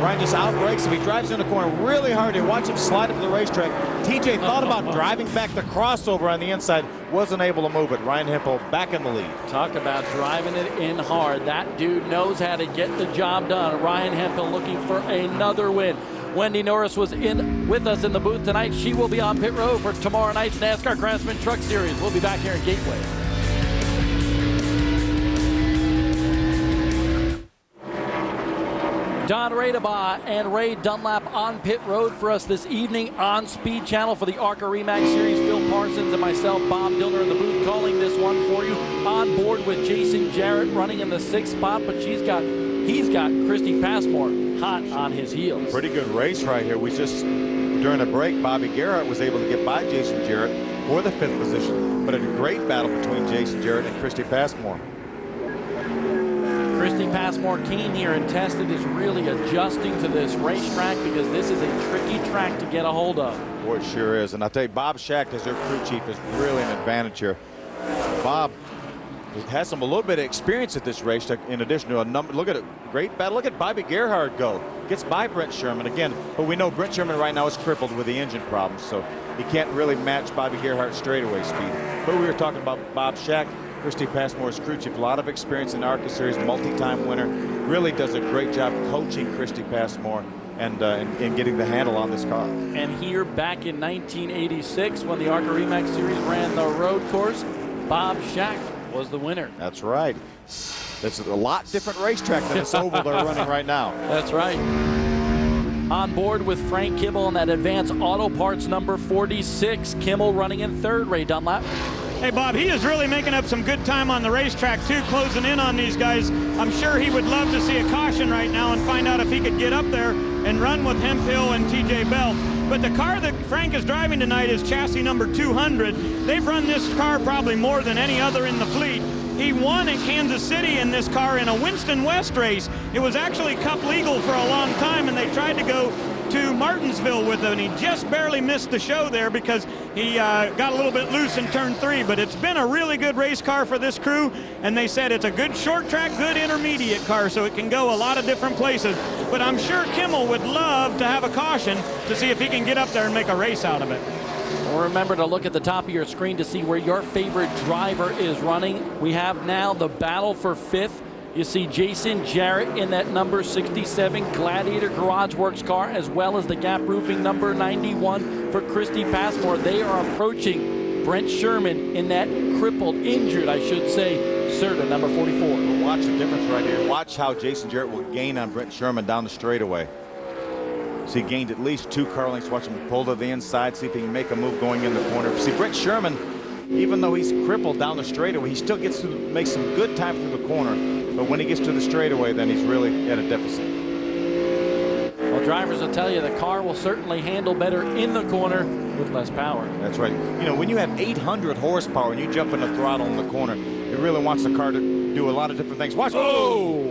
Ryan just outbrakes him. He drives in the corner really hard. You watch him slide up the racetrack. TJ thought about driving back the crossover on the inside. Wasn't able to move it. Ryan Hemphill back in the lead. Talk about driving it in hard. That dude knows how to get the job done. Ryan Hemphill looking for another win. Wendy Norris was with us in the booth tonight. She will be on pit road for tomorrow night's NASCAR Craftsman Truck Series. We'll be back here in Gateway. Don Radebaugh and Ray Dunlap on pit road for us this evening on Speed Channel for the ARCA REMAX Series. Phil Parsons and myself, Bob Dillner in the booth, calling this one for you. On board with Jason Jarrett running in the 6th spot, but he's got Christy Passmore hot on his heels. Pretty good race right here. We just, during a break, Bobby Garrett was able to get by Jason Jarrett for the 5th position, but a great battle between Jason Jarrett and Christy Passmore. Christy Passmore came here and tested, is really adjusting to this racetrack because this is a tricky track to get a hold of. Boy, it sure is. And I'll tell you, Bob Schacht as their crew chief is really an advantage here. Bob has a little bit of experience at this racetrack in addition to a number. Look at it, great battle. Look at Bobby Gerhard go. Gets by Brent Sherman again, but we know Brent Sherman right now is crippled with the engine problems, so he can't really match Bobby Gerhardt's straightaway speed. But we were talking about Bob Schacht, Christy Passmore's crew chief, a lot of experience in the ARCA Series, multi-time winner, really does a great job coaching Christy Passmore and getting the handle on this car. And here back in 1986 when the ARCA REMAX Series ran the road course, Bob Schacht was the winner. That's right. This is a lot different racetrack than this oval they're running right now. That's right. On board with Frank Kimmel in that Advanced Auto Parts number 46. Kimmel running in 3rd, Ray Dunlap. Hey, Bob, he is really making up some good time on the racetrack, too, closing in on these guys. I'm sure he would love to see a caution right now and find out if he could get up there and run with Hemphill and TJ Bell. But the car that Frank is driving tonight is chassis number 200. They've run this car probably more than any other in the fleet. He won in Kansas City in this car in a Winston West race. It was actually Cup legal for a long time, and they tried to go to Martinsville with it, and he just barely missed the show there because he got a little bit loose in turn 3. But it's been a really good race car for this crew, and they said it's a good short track, good intermediate car, so it can go a lot of different places. But I'm sure Kimmel would love to have a caution to see if he can get up there and make a race out of it. Well, remember to look at the top of your screen to see where your favorite driver is running. We have now the battle for 5th. You see Jason Jarrett in that number 67 Gladiator Garage Works car, as well as the Gap Roofing number 91 for Christy Passmore. They are approaching Brent Sherman in that crippled, injured, I should say, Serta number 44. Watch the difference right here. Watch how Jason Jarrett will gain on Brent Sherman down the straightaway. So he gained at least 2 car lengths. Watch him pull to the inside, see if he can make a move going in the corner. See, Brent Sherman, even though he's crippled down the straightaway, he still gets to make some good time through the corner. But when he gets to the straightaway, then he's really at a deficit. Well, drivers will tell you the car will certainly handle better in the corner with less power. That's right. You know, when you have 800 horsepower and you jump in the throttle in the corner, it really wants the car to do a lot of different things. Watch. Oh!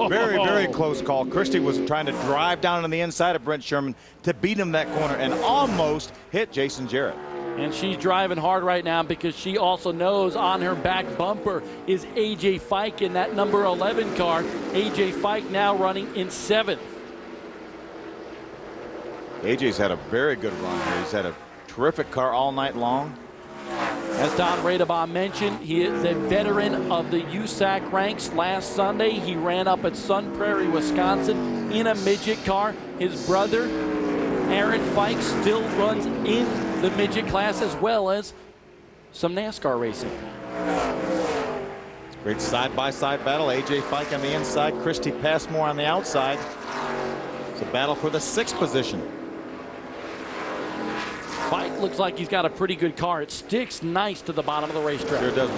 Very, very close call. Christy was trying to drive down on the inside of Brent Sherman to beat him that corner and almost hit Jason Jarrett. And she's driving hard right now because she also knows on her back bumper is A.J. Fike in that number 11 car. A.J. Fike now running in 7th. A.J.'s had a very good run here. He's had a terrific car all night long. As Don Radebaugh mentioned, he is a veteran of the USAC ranks. Last Sunday, he ran up at Sun Prairie, Wisconsin in a midget car. His brother, Aaron Fike, still runs in the midget class as well as some NASCAR racing. Great side-by-side battle. A.J. Fike on the inside, Christy Passmore on the outside. It's a battle for the 6th position. Fike looks like he's got a pretty good car. It sticks nice to the bottom of the racetrack. Sure does.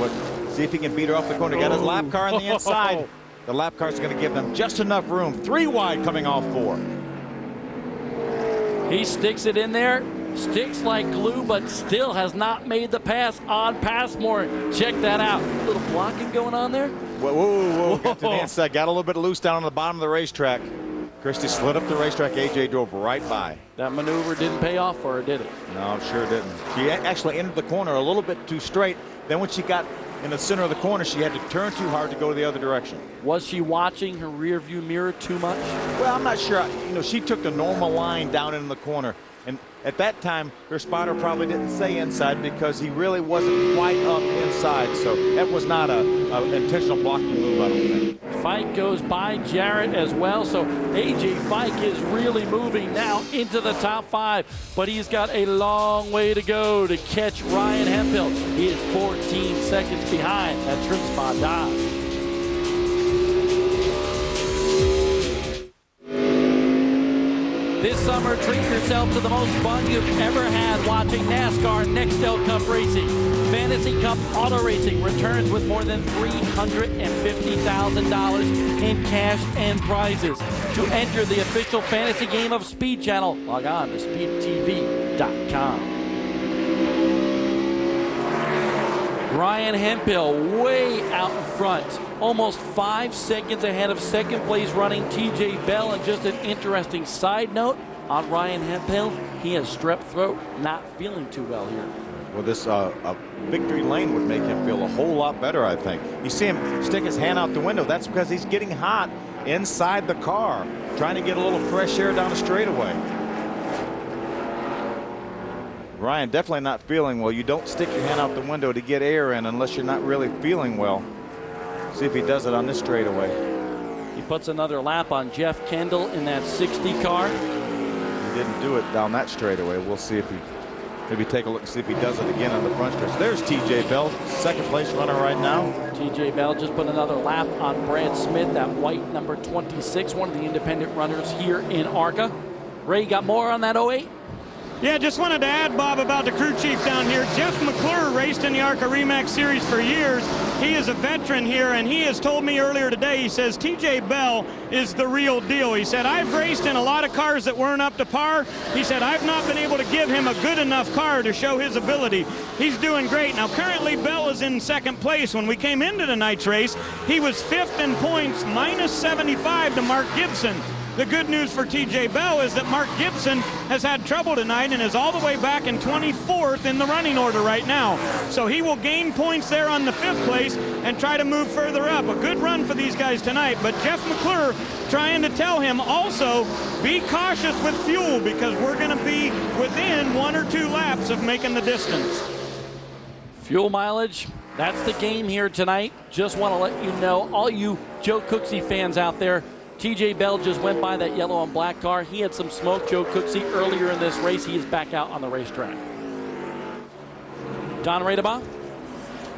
See if he can beat her off the corner. Got his lap car on the inside. The lap car is going to give them just enough room. 3 wide coming off 4. He sticks it in there. Sticks like glue, but still has not made the pass on Passmore. Check that out. A little blocking going on there. Whoa. Got to the inside. Got a little bit loose down on the bottom of the racetrack. Christie slid up the racetrack. AJ drove right by. That maneuver didn't pay off for her, did it? No, it sure didn't. She actually entered the corner a little bit too straight. Then when she got in the center of the corner, she had to turn too hard to go the other direction. Was she watching her rear view mirror too much? Well, I'm not sure. You know, she took the normal line down in the corner. And at that time, her spotter probably didn't say inside because he really wasn't quite up inside. So that was not an intentional blocking move, I don't think. Fike goes by Jarrett as well. So A.J. Fike is really moving now into the top 5. But he's got a long way to go to catch Ryan Hemphill. He is 14 seconds behind at Trim Spot Dodge. This summer, treat yourself to the most fun you've ever had watching NASCAR Nextel Cup Racing. Fantasy Cup Auto Racing returns with more than $350,000 in cash and prizes. To enter the official fantasy game of Speed Channel, log on to speedtv.com. Ryan Hemphill way out in front, almost 5 seconds ahead of second place running TJ Bell. And just an interesting side note on Ryan Hemphill, he has strep throat, not feeling too well here. Well, this victory lane would make him feel a whole lot better, I think. You see him stick his hand out the window. That's because he's getting hot inside the car, trying to get a little fresh air down the straightaway. Ryan definitely not feeling well. You don't stick your hand out the window to get air in unless you're not really feeling well. See if he does it on this straightaway. He puts another lap on Jeff Kendall in that 60 car. He didn't do it down that straightaway. We'll see if he, maybe take a look and see if he does it again on the front stretch. There's TJ Bell, second place runner right now. TJ Bell just put another lap on Brad Smith, that white number 26, one of the independent runners here in ARCA. Ray, got more on that 08? Yeah, just wanted to add, Bob, about the crew chief down here. Jeff McClure raced in the ARCA REMAX series for years. He is a veteran here, and he has told me earlier today, he says, TJ Bell is the real deal. He said, I've raced in a lot of cars that weren't up to par. He said, I've not been able to give him a good enough car to show his ability. He's doing great. Now, currently, Bell is in second place. When we came into tonight's race, he was 5th in points, minus 75 to Mark Gibson. The good news for TJ Bell is that Mark Gibson has had trouble tonight and is all the way back in 24th in the running order right now. So he will gain points there on the 5th place and try to move further up. A good run for these guys tonight, but Jeff McClure trying to tell him also, be cautious with fuel because we're going to be within 1 or 2 laps of making the distance. Fuel mileage, that's the game here tonight. Just want to let you know, all you Joe Cooksey fans out there, TJ Bell just went by that yellow and black car. He had some smoke, Joe Cooksey, earlier in this race. He is back out on the racetrack. Don Radebaugh?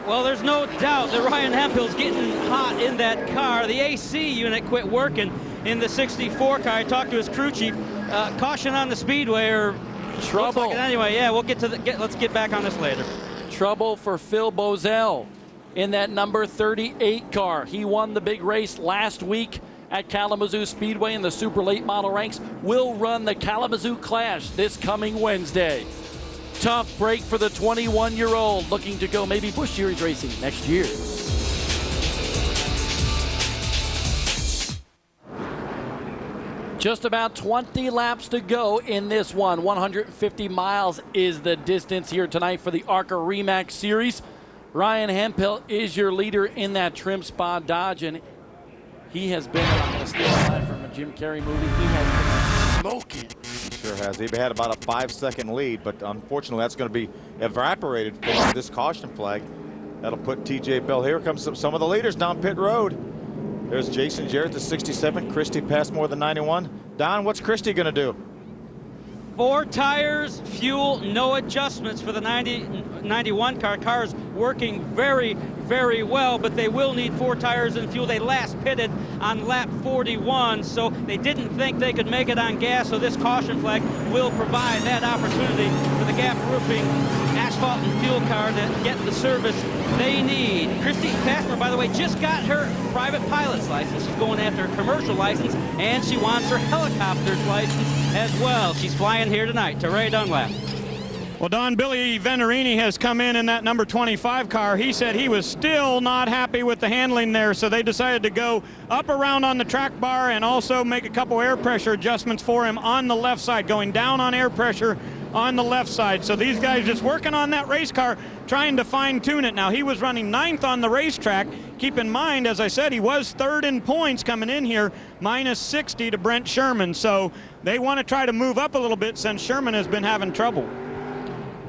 Well, there's no doubt that Ryan Hemphill's getting hot in that car. The AC unit quit working in the 64 car. I talked to his crew chief. Caution on the speedway or trouble. Like anyway, yeah, we'll get to let's get back on this later. Trouble for Phil Bozell in that number 38 car. He won the big race last week at Kalamazoo Speedway in the super late model ranks. Will run the Kalamazoo Clash this coming Wednesday. Tough break for the 21-year-old looking to go maybe Busch Series racing next year. Just about 20 laps to go in this one. 150 miles is the distance here tonight for the ARCA REMAX series. Ryan Hemphill is your leader in that Trim Spot Dodge, and he has been, I'm going to steal a line from a Jim Carrey movie, he has been smoking Sure has. He had about a 5-second lead, but unfortunately that's going to be evaporated for this caution flag. That'll put TJ Bell. Here comes some of the leaders down pit road. There's Jason Jarrett, the 67. Christie Passmore, the 91. Don, what's Christie going to do? 4 tires, fuel, no adjustments for the 91 car. Car's working very, very well, but they will need 4 tires and fuel. They last pitted on lap 41, so they didn't think they could make it on gas, so this caution flag will provide that opportunity for the Gap Roofing asphalt and fuel car to get the service they need. Christy Passmore, by the way, just got her private pilot's license. She's going after a commercial license, and she wants her helicopter's license as well. She's flying here tonight to Ray Dunlap. Well, Don, Billy Venturini has come in that number 25 car. He said he was still not happy with the handling there, so they decided to go up around on the track bar and also make a couple air pressure adjustments for him on the left side, going down on air pressure on the left side. So these guys just working on that race car, trying to fine-tune it. Now, he was running 9th on the racetrack. Keep in mind, as I said, he was 3rd in points coming in here, minus 60 to Brent Sherman. So they want to try to move up a little bit since Sherman has been having trouble.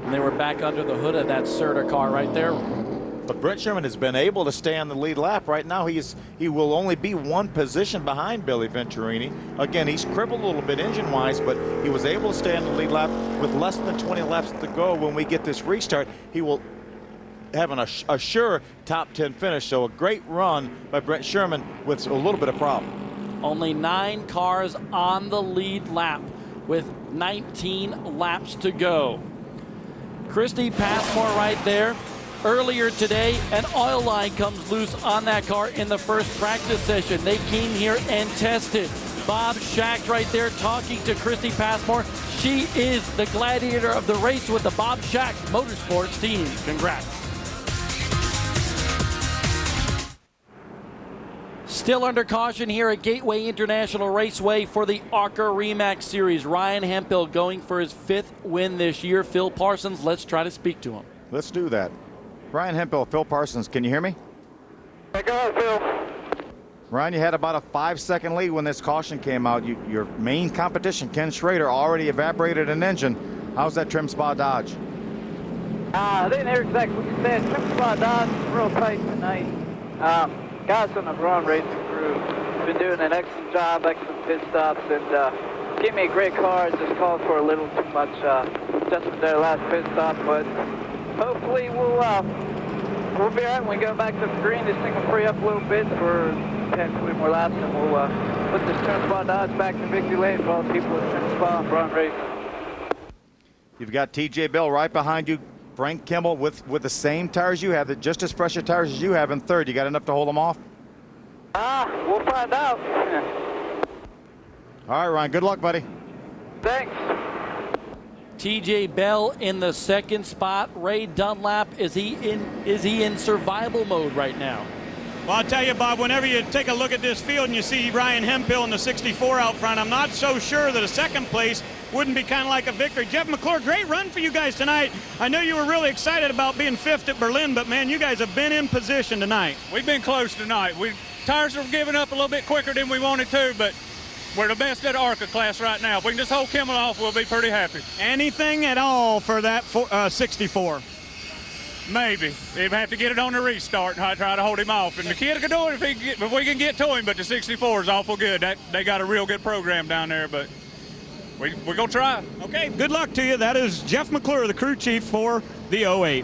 And they were back under the hood of that Serta car right there. But Brent Sherman has been able to stay on the lead lap. Right now, he will only be 1 position behind Billy Venturini. Again, he's crippled a little bit engine-wise, but he was able to stay on the lead lap with less than 20 laps to go. When we get this restart, he will have a sure top 10 finish. So a great run by Brent Sherman with a little bit of problem. Only 9 cars on the lead lap with 19 laps to go. Christy Passmore right there. Earlier today, an oil line comes loose on that car in the first practice session. They came here and tested. Bob Shack right there talking to Christy Passmore. She is the gladiator of the race with the Bob Shack Motorsports team. Congrats. Still under caution here at Gateway International Raceway for the ARCA REMAX Series. Ryan Hemphill going for his 5th win this year. Phil Parsons, let's try to speak to him. Let's do that. Ryan Hemphill, Phil Parsons, can you hear me? Hey, go ahead, Phil. Ryan, you had about a 5-second lead when this caution came out. Your main competition, Ken Schrader, already evaporated an engine. How's that trim spot Dodge? I didn't hear exactly what you said. Trim spot Dodge is real tight tonight. Guys on the Braun racing crew been doing an excellent job, excellent pit stops, and gave me a great car. It just called for a little too much adjustment there last pit stop, but hopefully we'll be all right when we go back to the green. This thing will free up a little bit for 10, 20 more laps, and we'll put this trim spot Dodge back to victory lane for all the people at trim spot and Braun racing. You've got TJ Bell right behind you. Frank Kimmel with the same tires you have, just as fresh of tires as you have in 3rd. You got enough to hold them off? We'll find out. All right, Ryan, good luck, buddy. Thanks. TJ Bell in the 2nd spot. Ray Dunlap, is he in survival mode right now? Well, I'll tell you, Bob, whenever you take a look at this field and you see Ryan Hemphill in the 64 out front, I'm not so sure that a 2nd place wouldn't be kind of like a victory. Jeff McClure, great run for you guys tonight. I know you were really excited about being 5th at Berlin, but, man, you guys have been in position tonight. We've been close tonight. Tires are giving up a little bit quicker than we wanted to, but we're the best at ARCA class right now. If we can just hold Kimmel off, we'll be pretty happy. Anything at all for that 64? Maybe. We'd have to get it on the restart and try to hold him off. And the kid can do it if we can get to him, but the 64 is awful good. They got a real good program down there, but we're going to try. Okay, good luck to you. That is Jeff McClure, the crew chief for the 08.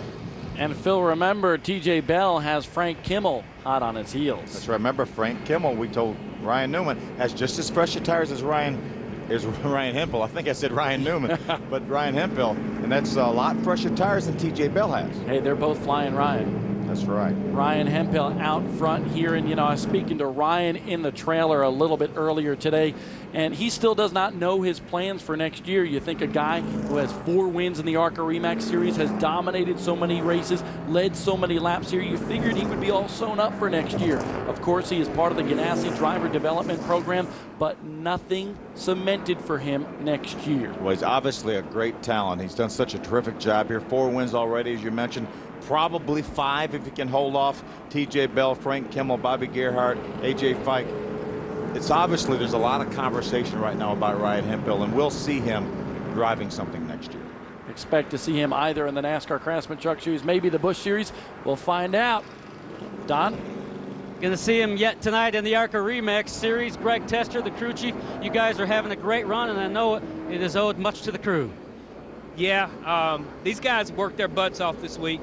And Phil, remember, TJ Bell has Frank Kimmel hot on his heels. That's right. Remember, Frank Kimmel, we told Ryan Newman, has just as fresh of tires as Ryan Hemphill. I think I said Ryan Newman, but Ryan Hemphill. And that's a lot fresher tires than TJ Bell has. Hey, they're both flying Ryan. That's right. Ryan Hemphill out front here. And, I was speaking to Ryan in the trailer a little bit earlier today, and he still does not know his plans for next year. You think a guy who has 4 wins in the ARCA REMAX Series, has dominated so many races, led so many laps here, you figured he would be all sewn up for next year. Of course, he is part of the Ganassi Driver Development Program, but nothing cemented for him next year. Well, he's obviously a great talent. He's done such a terrific job here. 4 wins already, as you mentioned. Probably 5 if he can hold off TJ Bell, Frank Kimmel, Bobby Gerhardt, AJ Fike. it's obviously there's a lot of conversation right now about Ryan Hemphill, and we'll see him driving something next year. Expect to see him either in the NASCAR Craftsman Truck Series, maybe the Busch Series. We'll find out. Don? Going to see him yet tonight in the ARCA REMAX Series. Greg Tester, the crew chief. You guys are having a great run, and I know it is owed much to the crew. Yeah, these guys worked their butts off this week.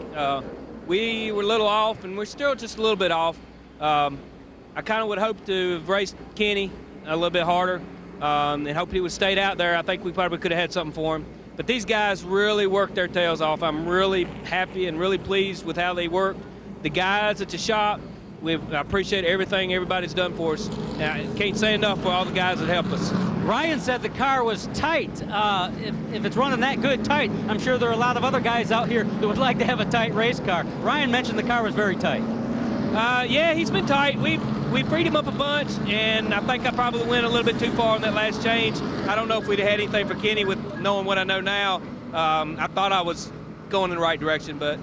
We were a little off, and we're still just a little bit off. I kind of would hope to have raced Kenny a little bit harder and hope he would stayed out there. I think we probably could have had something for him. But these guys really worked their tails off. I'm really happy and really pleased with how they worked. The guys at the shop, I appreciate everything everybody's done for us. I can't say enough for all the guys that helped us. Ryan said the car was tight. If it's running that good tight, I'm sure there are a lot of other guys out here that would like to have a tight race car. Ryan mentioned the car was very tight. Yeah, he's been tight. We freed him up a bunch, and I think I probably went a little bit too far on that last change. I don't know if we'd have had anything for Kenny with knowing what I know now. I thought I was going in the right direction, but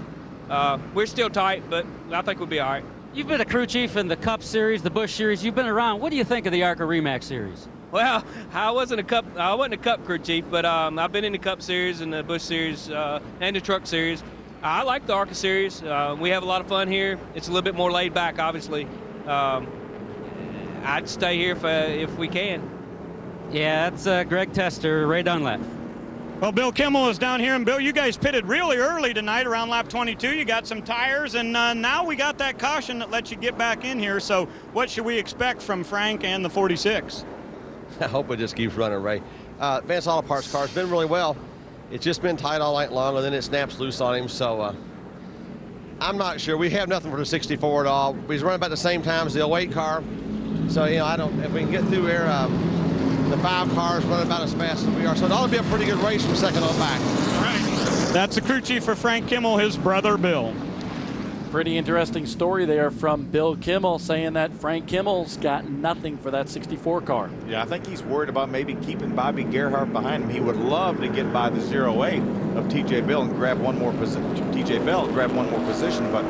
we're still tight, but I think we'll be all right. You've been a crew chief in the Cup Series, the Busch Series. You've been around. What do you think of the ARCA REMAX Series? Well, I wasn't a Cup crew chief, but I've been in the Cup Series and the Busch Series and the Truck Series. I like the ARCA Series. We have a lot of fun here. It's a little bit more laid back, obviously. I'd stay here if we can. Yeah, that's Greg Tester, Ray Dunlap. Well, Bill Kimmel is down here, and Bill, you guys pitted really early tonight around lap 22. You got some tires, and now we got that caution that lets you get back in here. So what should we expect from Frank and the 46? I hope it just keeps running, Ray. Vance Auto Parts car's been really well. It's just been tight all night long, and then it snaps loose on him. So I'm not sure. We have nothing for the 64 at all. He's running about the same time as the 08 car. So, you know, if we can get through here, the 5 cars running about as fast as we are. So it ought to be a pretty good race from second on back. All right. That's the crew chief for Frank Kimmel, his brother, Bill. Pretty interesting story there from Bill Kimmel, saying that Frank Kimmel's got nothing for that 64 car. Yeah, I think he's worried about maybe keeping Bobby Gerhardt behind him. He would love to get by the 08 of TJ Bell and grab one more position. TJ Bell grab one more position, but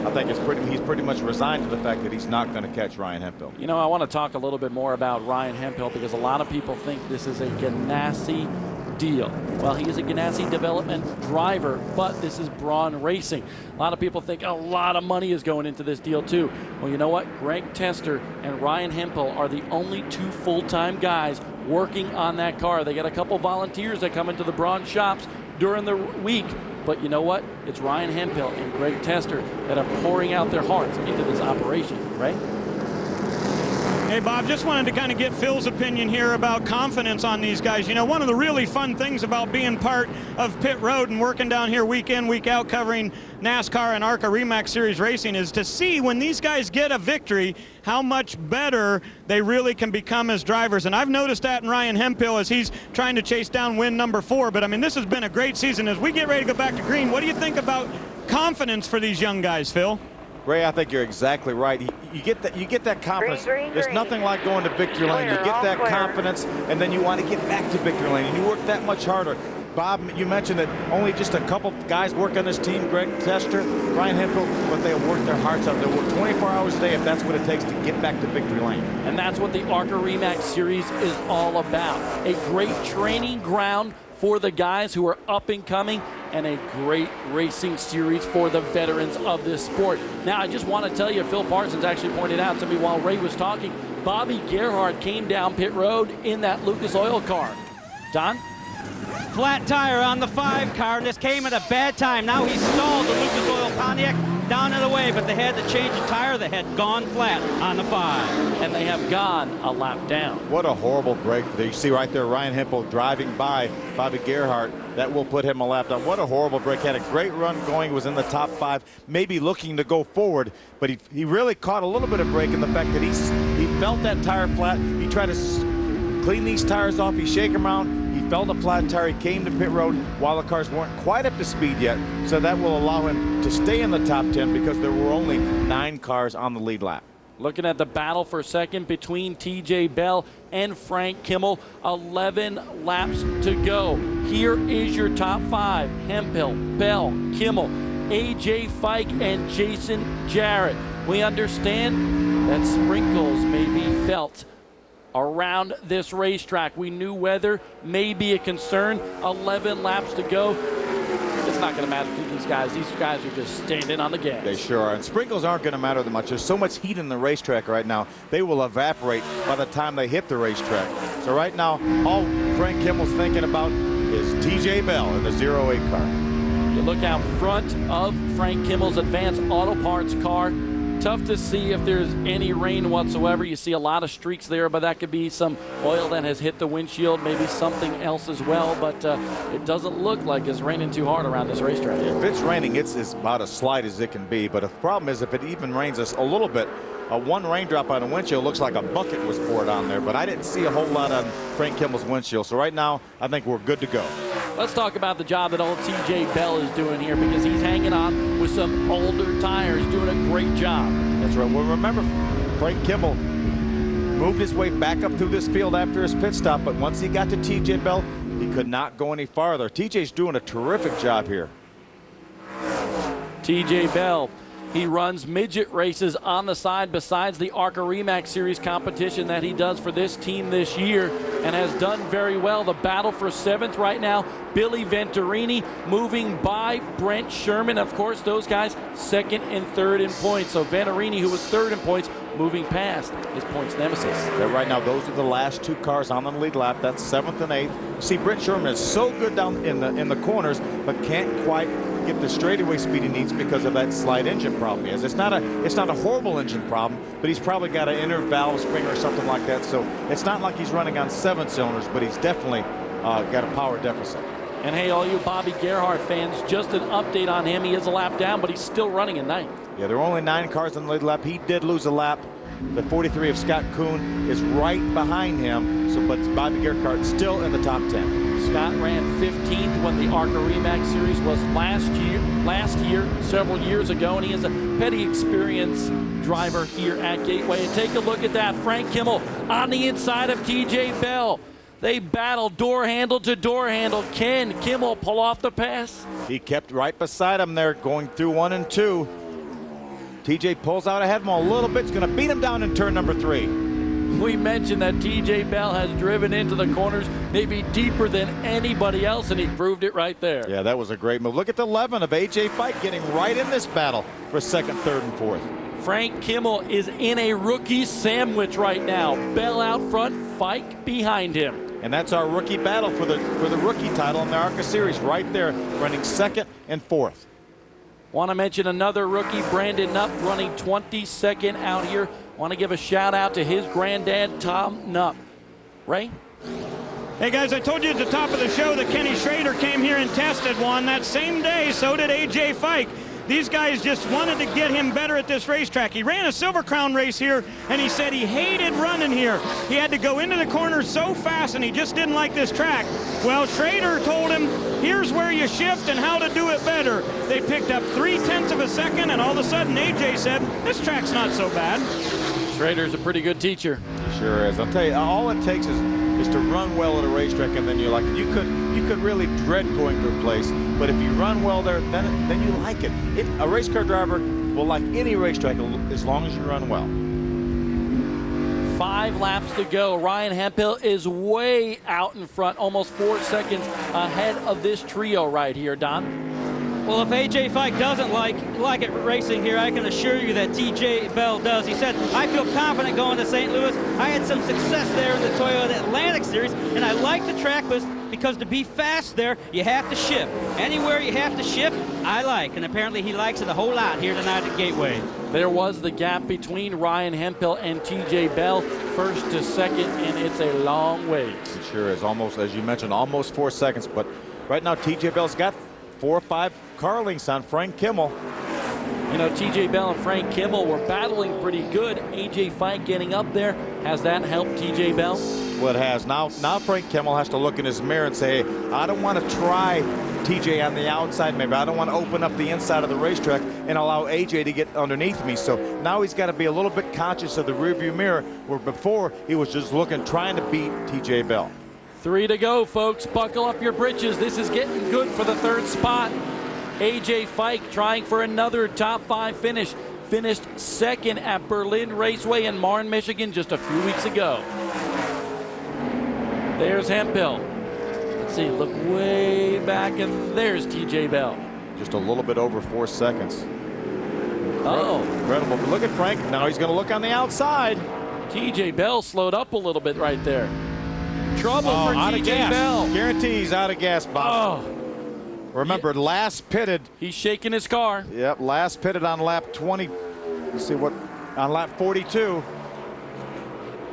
I think he's pretty much resigned to the fact that he's not going to catch Ryan Hemphill. You know, I want to talk a little bit more about Ryan Hemphill because a lot of people think this is a Ganassi deal. Well, he is a Ganassi development driver, but this is Braun Racing. A lot of people think a lot of money is going into this deal too. Well, you know what? Greg Tester and Ryan Hemphill are the only 2 full-time guys working on that car. They got a couple volunteers that come into the Braun shops during the week. But you know what? It's Ryan Hemphill and Greg Tester that are pouring out their hearts into this operation, right? Hey, Bob, just wanted to kind of get Phil's opinion here about confidence on these guys. You know, one of the really fun things about being part of Pit Road and working down here week in, week out covering NASCAR and ARCA REMAX Series racing is to see when these guys get a victory, how much better they really can become as drivers. And I've noticed that in Ryan Hemphill as he's trying to chase down win number 4. But, I mean, this has been a great season. As we get ready to go back to green, what do you think about confidence for these young guys, Phil? Ray, I think you're exactly right. You get that confidence. There's nothing like going to victory lane. You get that confidence, and then you want to get back to victory lane, and you work that much harder. Bob, you mentioned that only just a couple guys work on this team, Greg Tester, Ryan Hemphill, but they work their hearts out. They work 24 hours a day if that's what it takes to get back to victory lane. And that's what the ARCA REMAX Series is all about. A great training ground for the guys who are up and coming, and a great racing series for the veterans of this sport. Now, I just want to tell you, Phil Parsons actually pointed out to me while Ray was talking, Bobby Gerhardt came down pit road in that Lucas Oil car. Don? Flat tire on the 5 car, and this came at a bad time. Now he's stalled the Lucas Oil Pontiac down and away, but they had to change the tire. They had gone flat on the 5. And they have gone a lap down. What a horrible break. You see right there Ryan Hemphill driving by Bobby Gerhardt. That will put him a lap down. What a horrible break. Had a great run going, was in the top 5, maybe looking to go forward, but he really caught a little bit of break in the fact that he felt that tire flat. He tried to clean these tires off. He shake them around. He felt a flat tire. He came to pit road while the cars weren't quite up to speed yet, so that will allow him to stay in the top 10 because there were only 9 cars on the lead lap. Looking at the battle for second between TJ Bell and Frank Kimmel, 11 laps to go. Here is your top 5. Hemphill, Bell, Kimmel, AJ Fike, and Jason Jarrett. We understand that sprinkles may be felt around this racetrack. We knew weather may be a concern. 11 laps to go. It's not going to matter to these guys. These guys are just standing on the gas. They sure are. And sprinkles aren't going to matter that much. There's so much heat in the racetrack right now. They will evaporate by the time they hit the racetrack. So right now, all Frank Kimmel's thinking about is TJ Bell in the 08 car. You look out front of Frank Kimmel's Advanced Auto Parts car. Tough to see if there's any rain whatsoever. You see a lot of streaks there, but that could be some oil that has hit the windshield, maybe something else as well. But it doesn't look like it's raining too hard around this racetrack. If it's raining, it's about as slight as it can be. But the problem is if it even rains us a little bit, one raindrop on the windshield looks like a bucket was poured on there. But I didn't see a whole lot on Frank Kimmel's windshield. So right now, I think we're good to go. Let's talk about the job that old TJ Bell is doing here, because he's hanging on with some older tires, doing a great job. That's right. Well, remember, Frank Kimmel moved his way back up through this field after his pit stop, but once he got to TJ Bell, he could not go any farther. TJ's doing a terrific job here. TJ Bell, he runs midget races on the side besides the ARCA REMAX Series competition that he does for this team this year, and has done very well. The battle for 7th right now, Billy Venturini moving by Brent Sherman. Of course, those guys 2nd and 3rd in points. So Venturini, who was 3rd in points, moving past his points nemesis. Yeah, right now, those are the last 2 cars on the lead lap. That's 7th and 8th. You see, Brent Sherman is so good down in the corners, but can't quite get the straightaway speed he needs because of that slight engine problem he has. It's not a horrible engine problem, but he's probably got an inner valve spring or something like that. So it's not like he's running on 7 cylinders, but he's definitely got a power deficit. And hey, all you Bobby Gerhardt fans, just an update on him. He is a lap down, but he's still running in 9th. Yeah, there are only 9 cars on the lead lap. He did lose a lap. The 43 of Scott Kuhn is right behind him, so but Bobby Gerhardt still in the top 10. Scott ran 15th when the ARCA REMAX Series was last year, several years ago, and he is a petty experience driver here at Gateway. And take a look at that. Frank Kimmel on the inside of TJ Bell. They battle door handle to door handle. Can Kimmel pull off the pass? He kept right beside him there, going through 1 and 2. TJ pulls out ahead of him a little bit. He's going to beat him down in turn number 3. We mentioned that TJ Bell has driven into the corners maybe deeper than anybody else, and he proved it right there. Yeah, that was a great move. Look at the 11 of AJ Fike getting right in this battle for 2nd, 3rd, and 4th. Frank Kimmel is in a rookie sandwich right now. Bell out front, Fike behind him. And that's our rookie battle for the rookie title in the ARCA Series right there, running 2nd and 4th. Want to mention another rookie, Brandon Knupp, running 22nd out here. Want to give a shout out to his granddad, Tom Knupp. Ray? Hey guys, I told you at the top of the show that Kenny Schrader came here and tested one. That same day, so did AJ Fike. These guys just wanted to get him better at this racetrack. He ran a Silver Crown race here, and he said he hated running here. He had to go into the corners so fast, and he just didn't like this track. Well, Schrader told him, here's where you shift and how to do it better. They picked up 0.3 of a second, and all of a sudden AJ said, this track's not so bad. Schrader's a pretty good teacher. He sure is. I'll tell you, all it takes is to run well at a racetrack, and then you like it. You could really dread going to a place, but if you run well there, then you like it. A race car driver will like any racetrack as long as you run well. 5 laps to go. Ryan Hemphill is way out in front, almost 4 seconds ahead of this trio right here, Don. Well, if AJ Fike doesn't like it racing here, I can assure you that TJ Bell does. He said, I feel confident going to St. Louis. I had some success there in the Toyota Atlantic Series, and I like the track because to be fast there, you have to shift. Anywhere you have to shift, I like. And apparently he likes it a whole lot here tonight at Gateway. There was the gap between Ryan Hemphill and TJ Bell, 1st to 2nd, and it's a long way. It sure is. Almost, as you mentioned, almost 4 seconds. But right now, TJ Bell's got 4 or 5 car lengths on Frank Kimmel. You know, TJ Bell and Frank Kimmel were battling pretty good. AJ Fike getting up there. Has that helped TJ Bell? Well, it has. Now Frank Kimmel has to look in his mirror and say, hey, I don't want to try TJ on the outside. Maybe I don't want to open up the inside of the racetrack and allow AJ to get underneath me. So now he's got to be a little bit conscious of the rearview mirror, where before he was just trying to beat TJ Bell. 3 to go, folks. Buckle up your britches. This is getting good for the 3rd spot. AJ Fike trying for another top 5 finish. Finished 2nd at Berlin Raceway in Marne, Michigan just a few weeks ago. There's Hemphill. Let's see, look way back, and there's TJ Bell. Just a little bit over 4 seconds. Oh. Incredible. But look at Frank. Now he's going to look on the outside. TJ Bell slowed up a little bit right there. Trouble for TJ Bell. Guarantee he's out of gas, Bob. Oh. Remember, last pitted. He's shaking his car. Yep, last pitted on lap 20. Let's see what, on lap 42.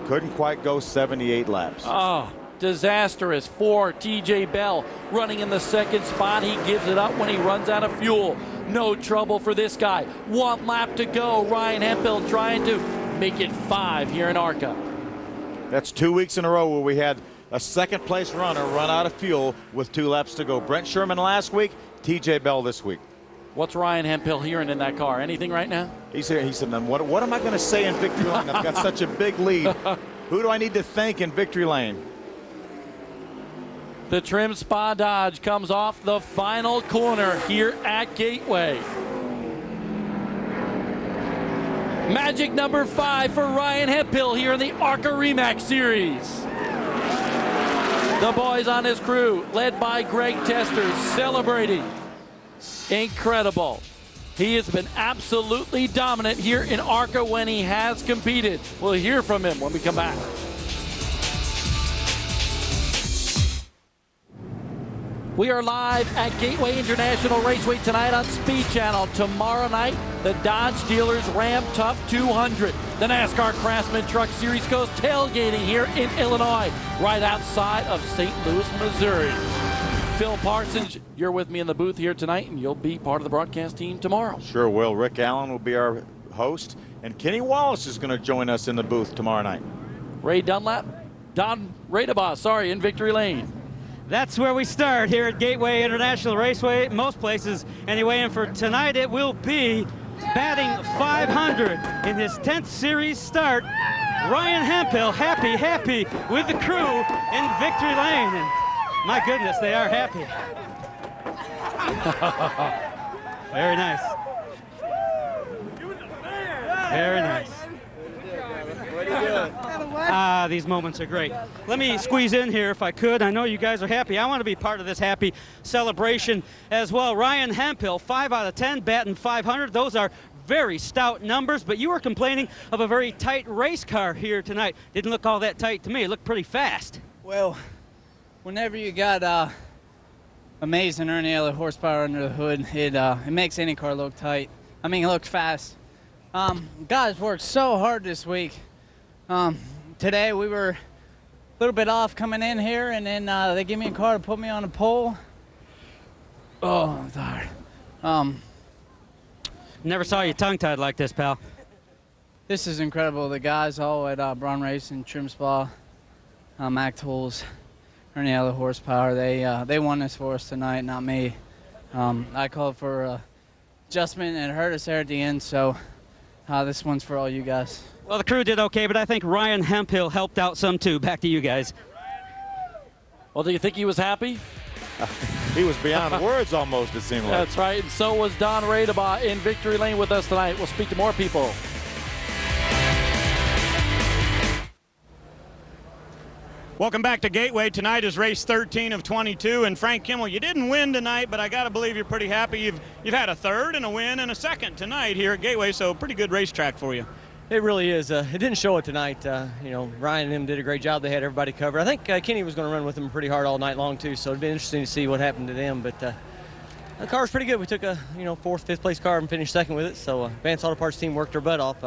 Couldn't quite go 78 laps. Oh, disastrous for TJ Bell. Running in the second spot. He gives it up when he runs out of fuel. No trouble for this guy. 1 lap to go. Ryan Hemphill trying to make it 5 here in ARCA. That's 2 weeks in a row where we had a second-place runner run out of fuel with 2 laps to go. Brent Sherman last week, TJ Bell this week. What's Ryan Hemphill hearing in that car? Anything right now? He's here. He said, what am I going to say in victory lane? I've got such a big lead. Who do I need to thank in victory lane? The Trim Spa Dodge comes off the final corner here at Gateway. Magic number 5 for Ryan Hemphill here in the ARCA REMAX Series. The boys on his crew, led by Greg Tester, celebrating. Incredible. He has been absolutely dominant here in ARCA when he has competed. We'll hear from him when we come back. We are live at Gateway International Raceway tonight on Speed Channel. Tomorrow night, the Dodge Dealers Ram Tough 200. The NASCAR Craftsman Truck Series goes tailgating here in Illinois, right outside of St. Louis, Missouri. Phil Parsons, you're with me in the booth here tonight, and you'll be part of the broadcast team tomorrow. Sure will. Rick Allen will be our host, and Kenny Wallace is going to join us in the booth tomorrow night. Ray Dunlap, Don Radabah, in Victory Lane. That's where we start here at Gateway International Raceway, most places anyway, and for tonight it will be batting 500 in his 10th series start. Ryan Hemphill, happy with the crew in Victory Lane, and my goodness, they are happy. Very nice. Very nice. What are you doing? These moments are great. Let me squeeze in here if I could. I know you guys are happy. I want to be part of this happy celebration as well. Ryan Hemphill, 5 out of 10, batting 500. Those are very stout numbers, but you were complaining of a very tight race car here tonight. Didn't look all that tight to me. It looked pretty fast. Well, whenever you got amazing or any other horsepower under the hood, it makes any car look tight. I mean, it looks fast. Guys worked so hard this week. Today we were a little bit off coming in here, and then they gave me a car to put me on a pole. Oh, I'm tired. Never saw you tongue-tied like this, pal. This is incredible. The guys all at Braun Racing, Trim Spa, Mac Tools, or any other horsepower, they won this for us tonight, not me. I called for adjustment, and it hurt us there at the end, so this one's for all you guys. Well, the crew did okay, but I think Ryan Hemphill helped out some too. Back to you guys. Well, do you think he was happy? He was beyond words almost, it seemed like. That's right, and so was Don Radabah in Victory Lane with us tonight. We'll speak to more people. Welcome back to Gateway. Tonight is race 13 of 22, and Frank Kimmel, you didn't win tonight, but I got to believe you're pretty happy. You've had a third and a win and a second tonight here at Gateway, so pretty good racetrack for you. It really is. It didn't show it tonight. Ryan and him did a great job. They had everybody covered. I think Kenny was going to run with them pretty hard all night long too, so it'd be interesting to see what happened to them. But the car's pretty good. We took a 4th, 5th place car and finished second with it. So Vance Auto Parts team worked their butt off.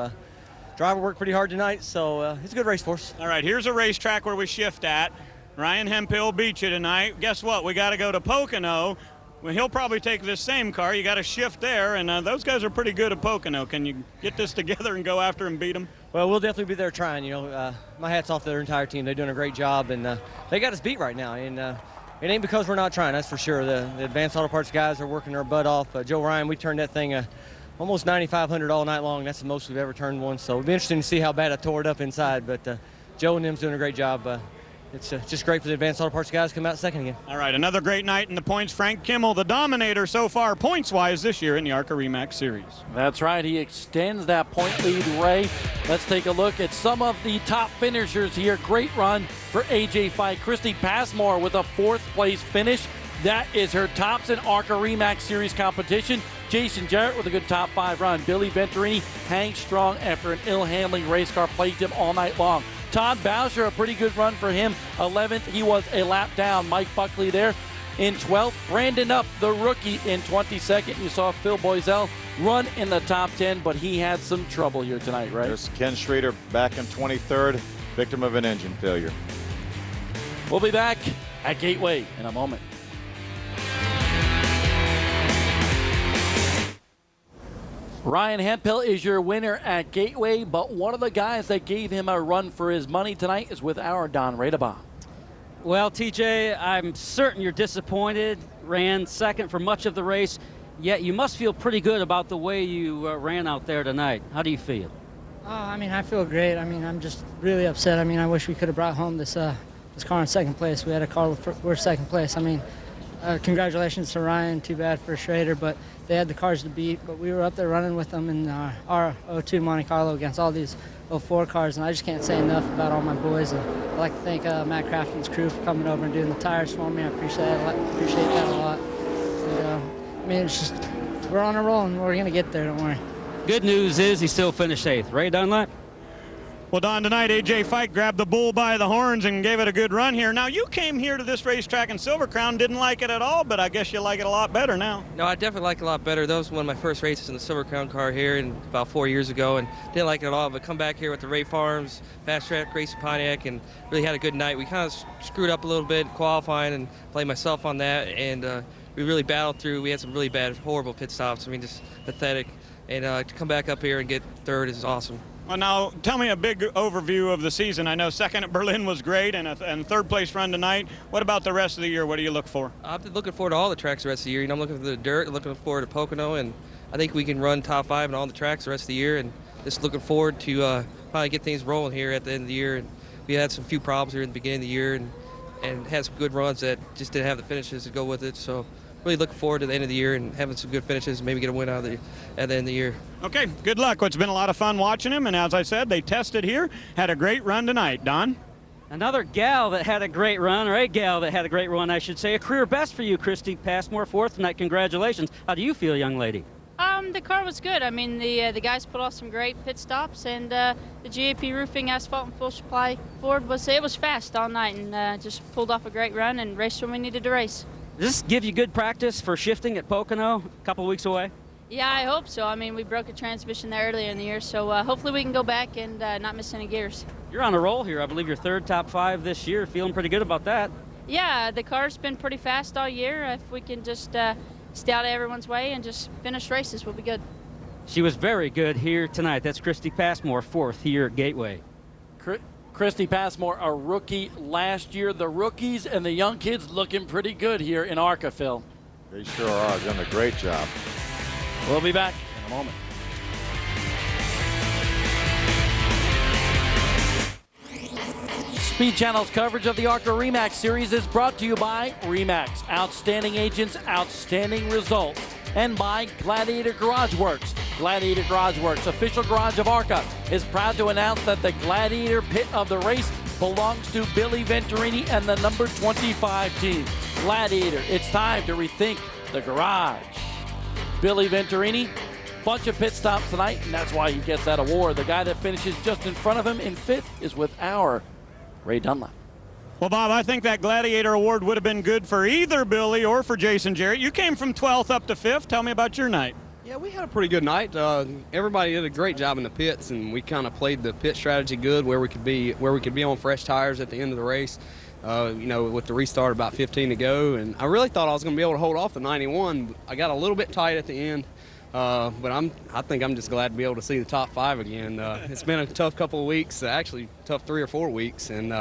Driver worked pretty hard tonight, so it's a good race for us. All right, here's a racetrack where we shift at. Ryan Hemphill beat you tonight. Guess what? We got to go to Pocono. Well, he'll probably take this same car. You got to shift there, and those guys are pretty good at Pocono. Can you get this together and go after and beat them? Well, we'll definitely be there trying. My hat's off to their entire team. They're doing a great job, and they got us beat right now. And it ain't because we're not trying, that's for sure. The Advanced Auto Parts guys are working their butt off. Joe Ryan, we turned that thing almost 9,500 all night long. That's the most we've ever turned one. So it'll be interesting to see how bad I tore it up inside. But Joe and them's doing a great job it's just great for the Advanced Auto Parts guys to come out second again. All right, another great night in the points. Frank Kimmel, the dominator so far points-wise this year in the ARCA REMAX Series. That's right. He extends that point lead, Ray. Let's take a look at some of the top finishers here. Great run for AJ Fike. Christy Passmore with a 4th place finish. That is her tops in ARCA REMAX Series competition. Jason Jarrett with a good top 5 run. Billy Venturini hangs strong after an ill-handling race car plagued him all night long. Todd Boucher, a pretty good run for him. 11th, he was a lap down. Mike Buckley there in 12th. Brandon Up, the rookie, in 22nd. You saw Phil Boisel run in the top 10, but he had some trouble here tonight, right? There's Ken Schrader back in 23rd, victim of an engine failure. We'll be back at Gateway in a moment. Ryan Hemphill is your winner at Gateway, but one of the guys that gave him a run for his money tonight is with our Don Radaba. Well, TJ, I'm certain you're disappointed. Ran second for much of the race, yet you must feel pretty good about the way you ran out there tonight. How do you feel? I mean, I feel great. I mean, I'm just really upset. I mean, I wish we could have brought home this car in second place. We had a car we're second place. I mean, congratulations to Ryan. Too bad for Schrader, but they had the cars to beat. But we were up there running with them in our 02 Monte Carlo against all these 04 cars, and I just can't say enough about all my boys. And I'd like to thank Matt Crafton's crew for coming over and doing the tires for me. I appreciate that a lot. And, I mean, it's just we're on a roll, and we're gonna get there. Don't worry. Good news is he still finished 8th. Ray Dunlap? Well, Don, tonight AJ Fike grabbed the bull by the horns and gave it a good run here. Now, you came here to this racetrack in Silver Crown, didn't like it at all, but I guess you like it a lot better now. No, I definitely like it a lot better. That was one of my first races in the Silver Crown car here about 4 years ago, and didn't like it at all. But come back here with the Ray Farms, Fast Track Racing Pontiac, and really had a good night. We kind of screwed up a little bit qualifying and blamed myself on that, and we really battled through. We had some really bad, horrible pit stops. I mean, just pathetic. And to come back up here and get third is awesome. Well, now, tell me a big overview of the season. I know second at Berlin was great and third place run tonight. What about the rest of the year? What do you look for? I'm looking forward to all the tracks the rest of the year. You know, I'm looking for the dirt, looking forward to Pocono, and I think we can run top 5 on all the tracks the rest of the year, and just looking forward to finally get things rolling here at the end of the year. And we had some few problems here in the beginning of the year and had some good runs that just didn't have the finishes to go with it. So really looking forward to the end of the year and having some good finishes and maybe get a win at the end of the year. Okay, good luck. It's been a lot of fun watching him, and as I said, they tested here, had a great run tonight. Don? Another gal that had a great run, or a gal that had a great run, I should say. A career best for you, Christy Passmore, 4th tonight. Congratulations. How do you feel, young lady? The car was good. I mean, the guys put off some great pit stops, and the GAP roofing, asphalt, and full supply Ford was fast all night, and just pulled off a great run and raced when we needed to race. Does this give you good practice for shifting at Pocono a couple weeks away? Yeah, I hope so. I mean, we broke a transmission there earlier in the year, so hopefully we can go back and not miss any gears. You're on a roll here. I believe you're 3rd top 5 this year. Feeling pretty good about that. Yeah, the car's been pretty fast all year. If we can just stay out of everyone's way and just finish races, we'll be good. She was very good here tonight. That's Christy Passmore, 4th here at Gateway. Christy Passmore, a rookie last year. The rookies and the young kids looking pretty good here in ARCA, Phil. They sure are. Done a great job. We'll be back in a moment. Speed Channel's coverage of the ARCA REMAX Series is brought to you by REMAX, outstanding agents, outstanding results, and by Gladiator Garage Works. Gladiator Garage Works, official garage of ARCA, is proud to announce that the Gladiator pit of the race belongs to Billy Venturini and the number 25 team. Gladiator, it's time to rethink the garage. Billy Venturini, bunch of pit stops tonight, and that's why he gets that award. The guy that finishes just in front of him in 5th is with our Ray Dunlap. Well, Bob, I think that Gladiator Award would have been good for either Billy or for Jason Jarrett. You came from 12th up to 5th. Tell me about your night. Yeah, we had a pretty good night. Everybody did a great job in the pits, and we kind of played the pit strategy good, where we could be on fresh tires at the end of the race. You know, with the restart about 15 to go, and I really thought I was going to be able to hold off the 91. I got a little bit tight at the end, but I think I'm just glad to be able to see the top 5 again. It's been a tough couple of weeks, actually tough 3 or 4 weeks, and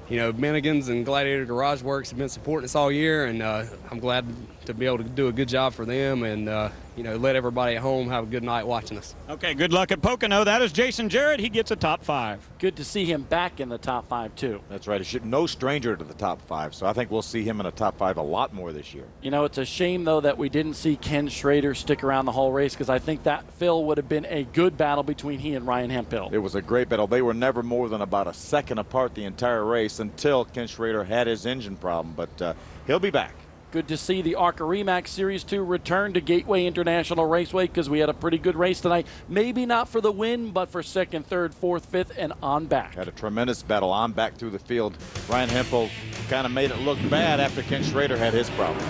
you know, Bennigan's and Gladiator Garage Works have been supporting us all year, and I'm glad to be able to do a good job for them, and let everybody at home have a good night watching us. Okay, good luck at Pocono. That is Jason Jarrett. He gets a top 5. Good to see him back in the top 5 too. That's right. No stranger to the top 5, so I think we'll see him in a top 5 a lot more this year. You know, it's a shame though that we didn't see Ken Schrader stick around the whole race, because I think that, Phil, would have been a good battle between he and Ryan Hemphill. It was a great battle. They were never more than about a second apart the entire race until Ken Schrader had his engine problem, but he'll be back. Good to see the ARCA REMAX Series 2 return to Gateway International Raceway, because we had a pretty good race tonight. Maybe not for the win, but for 2nd, 3rd, 4th, 5th, and on back. Had a tremendous battle on back through the field. Ryan Hemphill kind of made it look bad after Ken Schrader had his problem.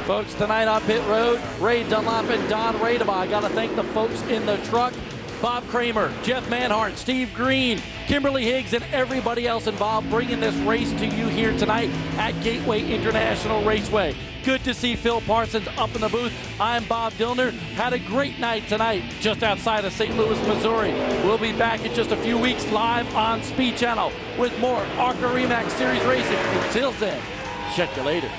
Folks, tonight on pit road, Ray Dunlop and Don Radeba. I got to thank the folks in the truck. Bob Kramer, Jeff Manhart, Steve Green, Kimberly Higgs, and everybody else involved bringing this race to you here tonight at Gateway International Raceway. Good to see Phil Parsons up in the booth. I'm Bob Dillner. Had a great night tonight just outside of St. Louis, Missouri. We'll be back in just a few weeks live on Speed Channel with more ARCA REMAX Series racing. Until then, check you later.